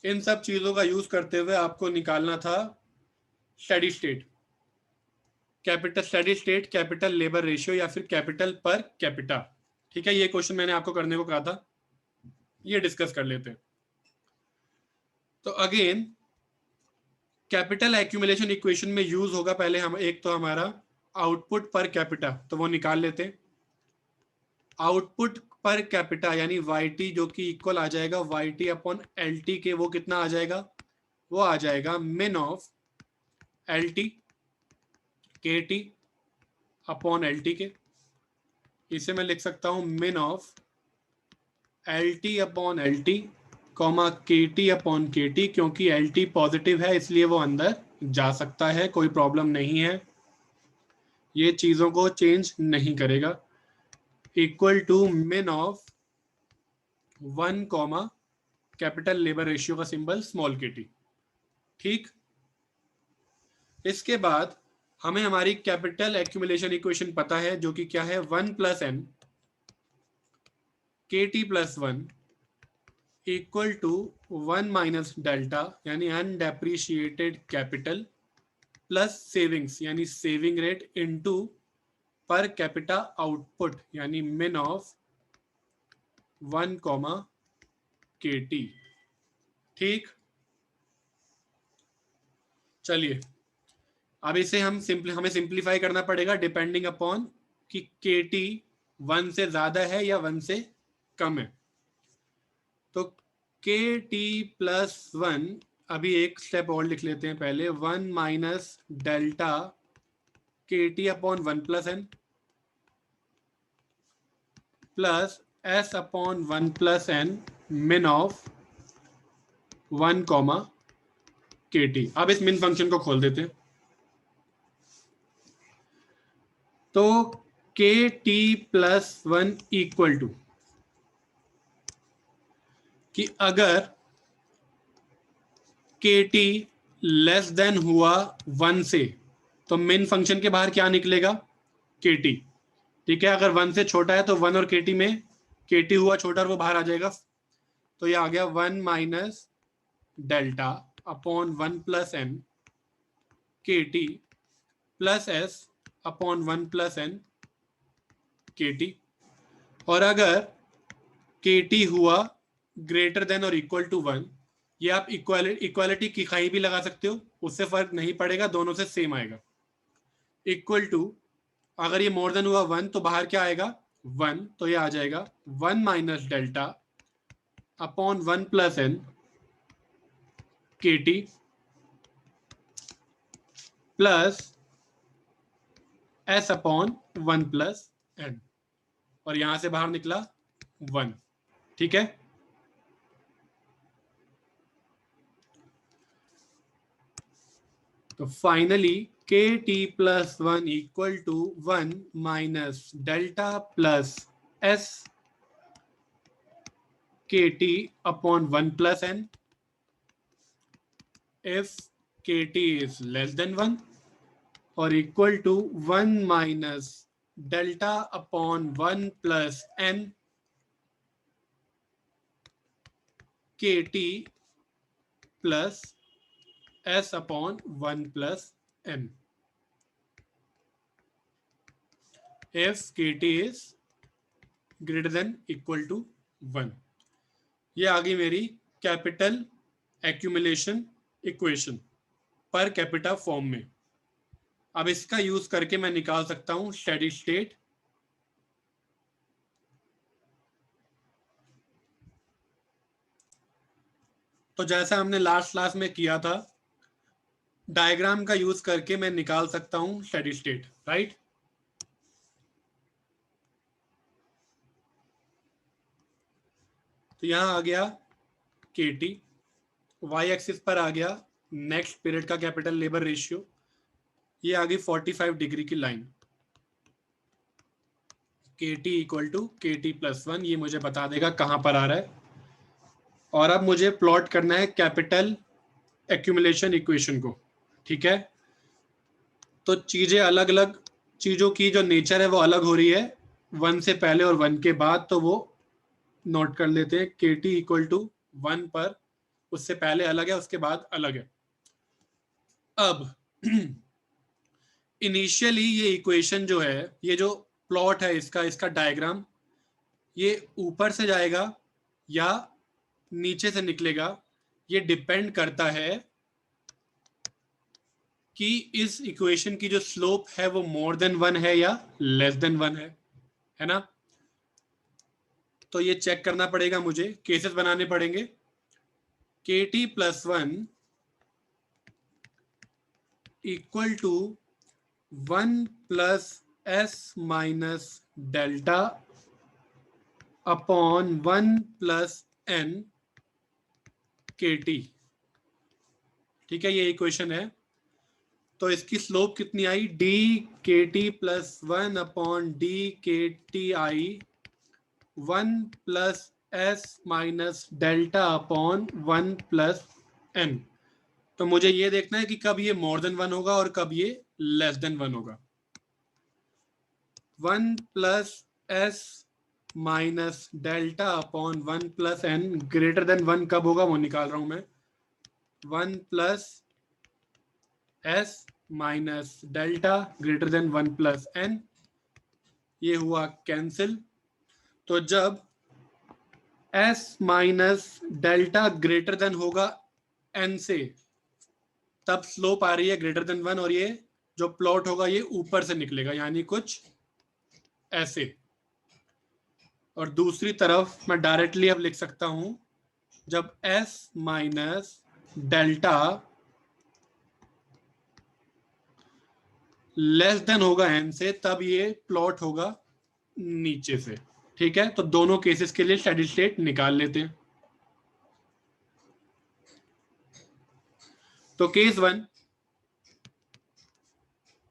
Speaker 1: इन सब चीजों का यूज करते हुए आपको निकालना था steady state capital, steady state capital labour ratio या फिर कैपिटल पर कैपिटा। ठीक है, ये क्वेश्चन मैंने आपको करने को कहा था, ये डिस्कस कर लेते हैं। तो अगेन कैपिटल एक्यूमुलेशन इक्वेशन में यूज होगा पहले हम एक तो हमारा आउटपुट पर कैपिटा, तो वो निकाल लेते हैं। आउटपुट पर कैपिटा यानी YT जो कि इक्वल आ जाएगा YT अपॉन LT के, वो कितना आ जाएगा, वो आ जाएगा मिन of LT KT upon LT के। इसे मैं लिख सकता हूं मिन of LT upon LT comma KT upon KT, क्योंकि LT पॉजिटिव है इसलिए वो अंदर जा सकता है, कोई प्रॉब्लम नहीं है, ये चीजों को चेंज नहीं करेगा। इक्वल टू मिन of 1 comma capital labour ratio का सिंबल स्मॉल KT। ठीक, इसके बाद हमें हमारी कैपिटल एक्यूमुलेशन इक्वेशन पता है जो कि क्या है 1 plus n KT plus 1 equal to 1 minus delta यानी अनडेप्रिशिएटेड कैपिटल प्लस सेविंग्स यानी saving rate into per capita output यानी मिन ऑफ 1 कॉमा KT। ठीक, चलिए अब इसे हमें सिंप्लीफाई करना पड़ेगा डिपेंडिंग अपॉन कि KT 1 से ज्यादा है या 1 से कम है। तो KT प्लस 1 अभी एक स्टेप और लिख लेते हैं पहले, 1 minus delta KT upon 1 plus n plus S upon 1 plus n मिन ऑफ 1 कॉमा KT। अब इस मिन फंक्शन को खोल देते हैं। तो KT प्लस 1 इक्वल टू कि अगर KT लेस देन हुआ 1 से तो मेन फंक्शन के बाहर क्या निकलेगा, KT। ठीक है, अगर 1 से छोटा है तो 1 और KT में KT हुआ छोटा और वो बाहर आ जाएगा। तो ये आ गया 1 minus delta upon 1 plus n KT plus S upon 1 plus n KT। और अगर KT हुआ ग्रेटर देन और इक्वल टू 1, ये आप इक्वालिटी की कहीं भी लगा सकते हो, उससे फर्क नहीं पड़ेगा, दोनों से सेम आएगा। इक्वल टू अगर ये मोर देन हुआ 1 तो बाहर क्या आएगा 1, तो ये आ जाएगा 1 minus delta upon 1 plus n KT plus S upon 1 plus n, और यहां से बाहर निकला 1। ठीक है, तो finally KT plus 1 equal to 1 minus delta plus S KT upon 1 plus n if KT is less than 1 और equal to 1 minus delta upon 1 plus n KT plus S upon 1 plus n if KT is greater than equal to 1। ये आ गई मेरी capital accumulation equation per capita form में। अब इसका use करके मैं निकाल सकता हूं स्टेडी स्टेट। तो जैसा हमने लास्ट क्लास में किया था, डायग्राम का यूज करके मैं निकाल सकता हूं स्टेडी स्टेट, राइट। तो यहां आ गया KT, y एक्सिस पर आ गया नेक्स्ट पीरियड का कैपिटल लेबर रेशियो, ये आ गई 45 डिग्री की line. KT equal to KT plus 1, ये मुझे बता देगा कहां पर आ रहा है। और अब मुझे प्लॉट करना है कैपिटल एक्यूमुलेशन इक्वेशन को। ठीक है, तो चीजें अलग अलग, चीजों की जो नेचर है वो अलग हो रही है 1 से पहले और 1 के बाद, तो वो नोट कर लेते हैं, के टी इक्वल टू 1 पर, उससे पहले अलग है उसके बाद अलग है। अब इनिशियली ये इक्वेशन जो है, ये जो प्लॉट है इसका, इसका डायग्राम, ये ऊपर से जाएगा या नीचे से निकलेगा, ये डिपेंड करता है कि इस इक्वेशन की जो स्लोप है वो मोर देन 1 है या लेस देन 1 है ना। तो ये चेक करना पड़ेगा, मुझे केसेस बनाने पड़ेंगे। K T plus 1 equal to 1 plus S minus delta upon 1 plus N K T. ठीक है, ये इक्वेशन है। तो इसकी स्लोप कितनी आई, D K T plus 1 upon D K T आई 1 plus S minus delta upon 1 plus N. तो मुझे ये देखना है कि कब ये मोर देन 1 होगा और कब ये लेस देन 1 होगा। 1 plus S minus delta upon 1 plus N greater than 1 कब होगा वो निकाल रहा हूं मैं। 1 plus S minus delta greater than 1 plus N, ये हुआ कैंसिल। तो जब S minus delta greater than होगा एन से, तब स्लोप आ रही है ग्रेटर देन 1 और ये जो प्लॉट होगा ये ऊपर से निकलेगा, यानी कुछ ऐसे। और दूसरी तरफ मैं डायरेक्टली अब लिख सकता हूं, जब S minus delta less than होगा एन से, तब ये प्लॉट होगा नीचे से। ठीक है, तो दोनों केसेस के लिए स्टेडी स्टेट निकाल लेते हैं। तो case 1,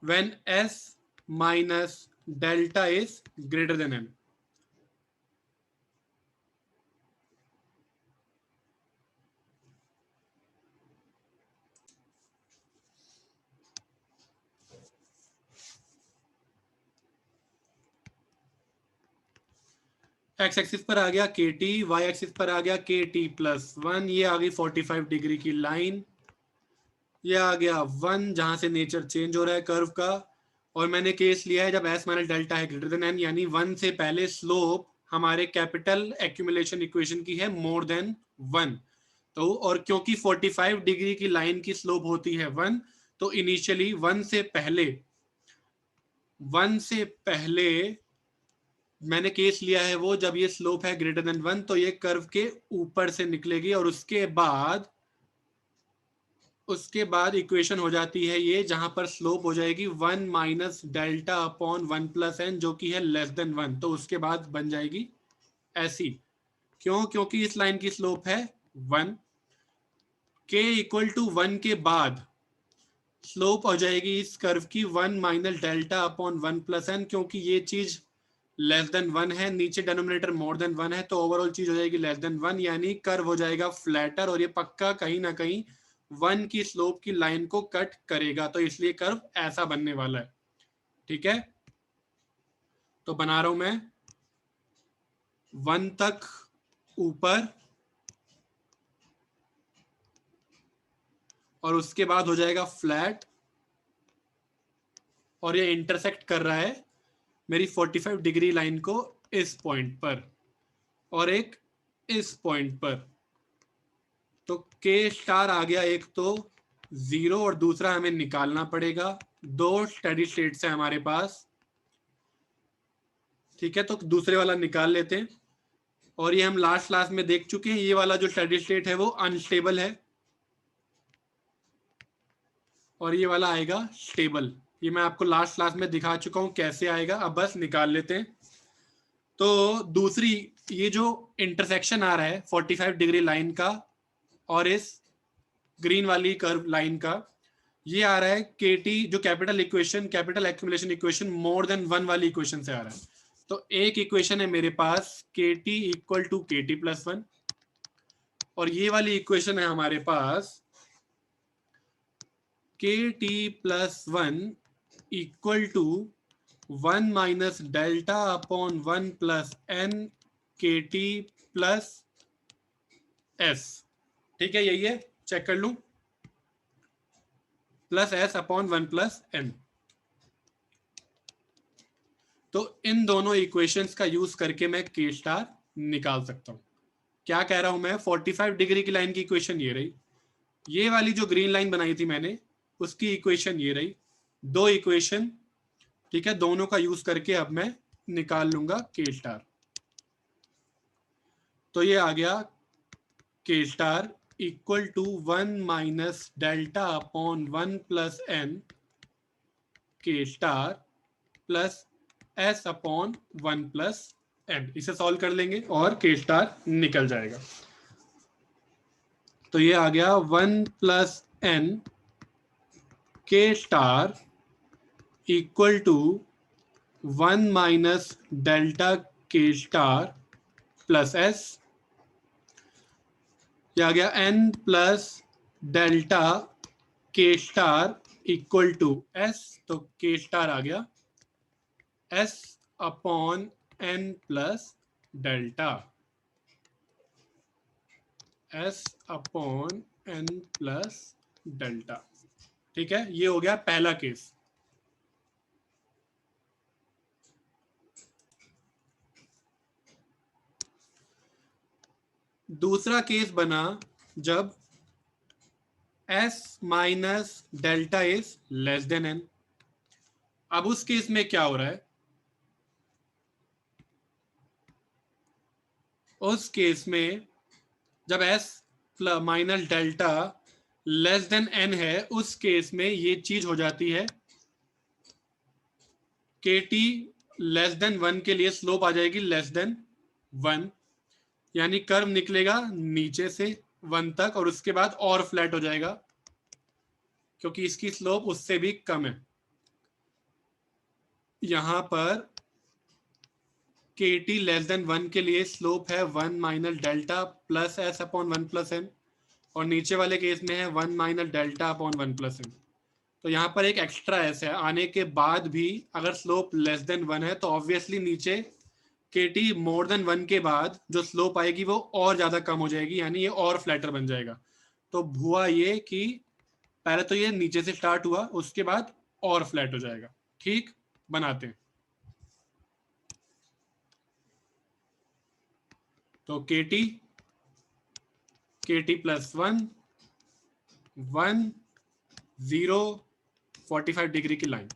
Speaker 1: when S minus delta is greater than N. X axis पर आ गया के टी, वाई एक्सिस पर आ गया के टी प्लस 1, ये आ गई 45 डिग्री की लाइन, ये आ गया 1 जहां से नेचर चेंज हो रहा है कर्व का। और मैंने केस लिया है जब एस माइनस डेल्टा है ग्रेटर देन एन, यानी 1 से पहले स्लोप हमारे कैपिटल एक्यूमुलेशन इक्वेशन की है मोर देन 1। तो और क्योंकि 45 डिग्री की लाइन की स्लोप होती है 1, तो इनिशियली 1 से पहले मैंने केस लिया है वो जब ये स्लोप है ग्रेटर देन 1, तो ये कर्व के ऊपर से निकलेगी और उसके बाद इक्वेशन हो जाती है ये, जहां पर स्लोप हो जाएगी 1 minus delta upon 1 plus N, जो कि है लेस देन 1। तो उसके बाद बन जाएगी ऐसी। क्यों? क्योंकि इस लाइन की स्लोप है 1। के इक्वल टू 1 के बाद स्लोप हो जाएगी इस कर्व की 1 minus delta upon 1 plus N, क्योंकि ये चीज लेस देन 1 है, नीचे डिनोमिनेटर मोर देन 1 है, तो ओवरऑल चीज हो जाएगी लेस देन 1, यानी कर्व हो जाएगा फ्लैटर और ये पक्का कहीं ना कहीं 1 की स्लोप की लाइन को कट करेगा। तो इसलिए कर्व ऐसा बनने वाला है। ठीक है, तो बना रहा हूं मैं 1 तक ऊपर और उसके बाद हो जाएगा फ्लैट, और ये इंटरसेक्ट कर रहा है मेरी 45 डिग्री लाइन को इस पॉइंट पर और एक इस पॉइंट पर। तो के स्टार आ गया एक तो 0 और दूसरा हमें निकालना पड़ेगा। दो स्टेडी स्टेट्स है हमारे पास। ठीक है, तो दूसरे वाला निकाल लेते हैं। और ये हम लास्ट क्लास में देख चुके हैं, ये वाला जो स्टेडी स्टेट है वो अनस्टेबल है और ये वाला आएगा स्टेबल। ये मैं आपको लास्ट क्लास में दिखा चुका हूं कैसे आएगा। अब बस निकाल लेते हैं। तो दूसरी, ये जो इंटरसेक्शन आ रहा है 45 डिग्री लाइन का और इस ग्रीन वाली कर्व लाइन का, ये आ रहा है के टी, जो capital accumulation equation more than 1 वाली इक्वेशन से आ रहा है। तो एक इक्वेशन है मेरे पास K T equal to K T plus 1, और ये वाली इक्वेशन है हमारे पास K T plus 1 equal to 1 minus delta upon 1 plus N K T plus S, ठीक है, यही है, चेक कर लूं, plus S upon 1 plus N. तो इन दोनों इक्वेशंस का यूज करके मैं के स्टार निकाल सकता हूं। क्या कह रहा हूं मैं, 45 डिग्री की लाइन की इक्वेशन ये रही, ये वाली जो ग्रीन लाइन बनाई थी मैंने उसकी इक्वेशन ये रही, दो इक्वेशन, ठीक है, दोनों का यूज करके अब मैं निकाल लूंगा के स्टार। तो ये आ गया K star equal to 1 minus delta upon 1 plus N K star plus S upon 1 plus N. इसे सॉल्व कर लेंगे और के स्टार निकल जाएगा। तो ये आ गया 1 plus N K star equal to 1 minus delta K star plus S, ये आ गया n plus delta K star equal to S, तो के स्टार आ गया s upon n plus delta, s upon n plus delta. ठीक है, ये हो गया पहला केस। दूसरा केस बना जब s minus delta is less than n। अब उस केस में क्या हो रहा है, उस केस में जब s minus delta less than n है, उस केस में ये चीज हो जाती है के टी लेस देन 1 के लिए स्लोप आ जाएगी लेस देन 1, यानी कर्व निकलेगा नीचे से 1 तक और उसके बाद और फ्लैट हो जाएगा क्योंकि इसकी स्लोप उससे भी कम है। यहां पर के टी लेस देन 1 के लिए स्लोप है 1 minus delta plus S upon 1 plus N, और नीचे वाले केस में है 1 minus delta upon 1 plus N. तो यहाँ पर एक एक्स्ट्रा एस है, आने के बाद भी अगर स्लोप लेस देन 1 है तो ऑब्वियसली नीचे के टी मोर देन 1 के बाद जो स्लोप आएगी वो और ज्यादा कम हो जाएगी, यानी ये और फ्लैटर बन जाएगा। तो हुआ ये कि पहले तो ये नीचे से स्टार्ट हुआ, उसके बाद और फ्लैट हो जाएगा। ठीक, बनाते हैं। तो के टी प्लस 1 1 0 45 डिग्री की लाइन।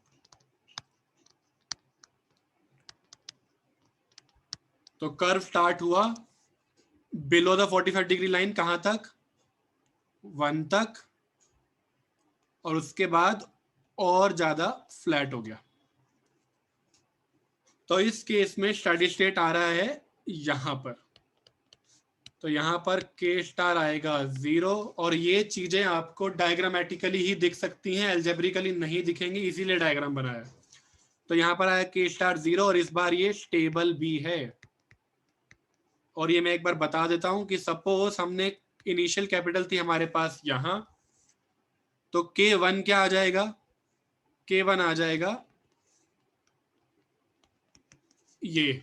Speaker 1: तो कर्व स्टार्ट हुआ बिलो द 45 डिग्री लाइन, कहां तक, 1 तक, और उसके बाद और ज्यादा फ्लैट हो गया। तो इस केस में स्टेडी स्टेट आ रहा है यहां पर, तो यहां पर के स्टार आएगा 0, और ये चीजें आपको डायग्रामेटिकली ही दिख सकती हैं, एल्जेब्रिकली नहीं दिखेंगी, इसीलिए डायग्राम बनाया। तो यहां पर आया के स्टार 0 और इस बार ये स्टेबल भी है। और ये मैं एक बार बता देता हूं कि सपोज हमने इनिशियल कैपिटल थी हमारे पास यहां, तो K1 क्या आ जाएगा, K1 आ जाएगा ये।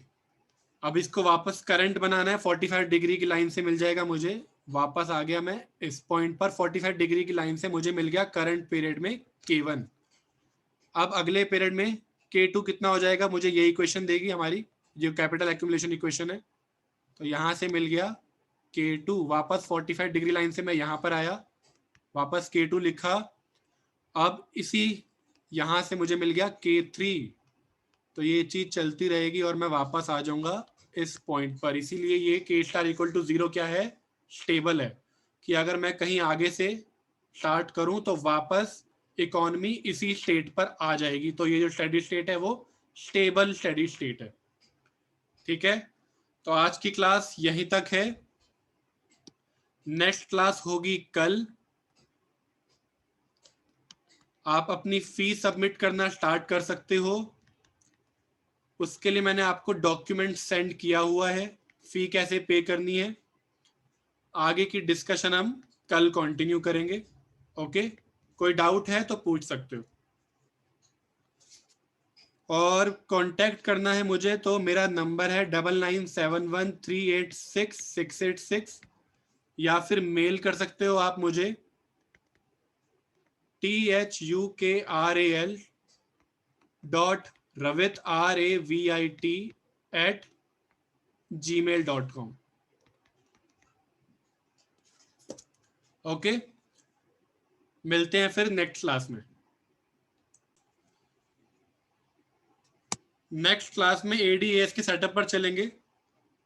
Speaker 1: अब इसको वापस करंट बनाना है, 45 डिग्री की लाइन से मिल जाएगा मुझे, वापस आ गया मैं इस पॉइंट पर, 45 डिग्री की लाइन से मुझे मिल गया करंट पीरियड में K1। अब अगले पीरियड में K2 कितना हो जाएगा, मुझे ये इक्वेशन देगी हमारी, जो कैपिटल एक्यूमुलेशन इक्वेशन है। तो यहां से मिल गया K2, वापस 45 डिग्री लाइन से मैं यहां पर आया, वापस K2 लिखा। अब इसी यहां से मुझे मिल गया K3, तो ये चीज चलती रहेगी और मैं वापस आ जाऊंगा इस पॉइंट पर। इसीलिए ये के स्टार इक्वल टू 0 क्या है, स्टेबल है, कि अगर मैं कहीं आगे से स्टार्ट करूं तो वापस इकोनॉमी इसी स्टेट पर आ जाएगी। तो ये जो स्टेडी स्टेट है वो स्टेबल स्टेडी स्टेट है। ठीक है, तो आज की क्लास यहीं तक है, नेक्स्ट क्लास होगी कल। आप अपनी फीस सबमिट करना स्टार्ट कर सकते हो, उसके लिए मैंने आपको डॉक्यूमेंट सेंड किया हुआ है, फी कैसे पे करनी है। आगे की डिस्कशन हम कल कंटिन्यू करेंगे। ओके, कोई डाउट है तो पूछ सकते हो। और कांटेक्ट करना है मुझे तो मेरा नंबर है 9971386686, या फिर मेल कर सकते हो आप मुझे thukral.ravit@gmail.com. ओके, मिलते हैं फिर नेक्स्ट क्लास में। नेक्स्ट क्लास में एडीएस के सेटअप पर चलेंगे,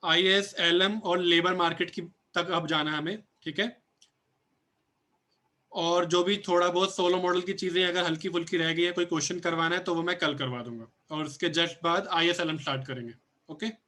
Speaker 1: आईएएस, एलएम और लेबर मार्केट की तक अब जाना है हमें, ठीक है। और जो भी थोड़ा बहुत सोलो मॉडल की चीजें अगर हल्की फुल्की रह गई है, कोई क्वेश्चन करवाना है तो वो मैं कल करवा दूंगा, और उसके जस्ट बाद आईएएस एलएम स्टार्ट करेंगे। ओके।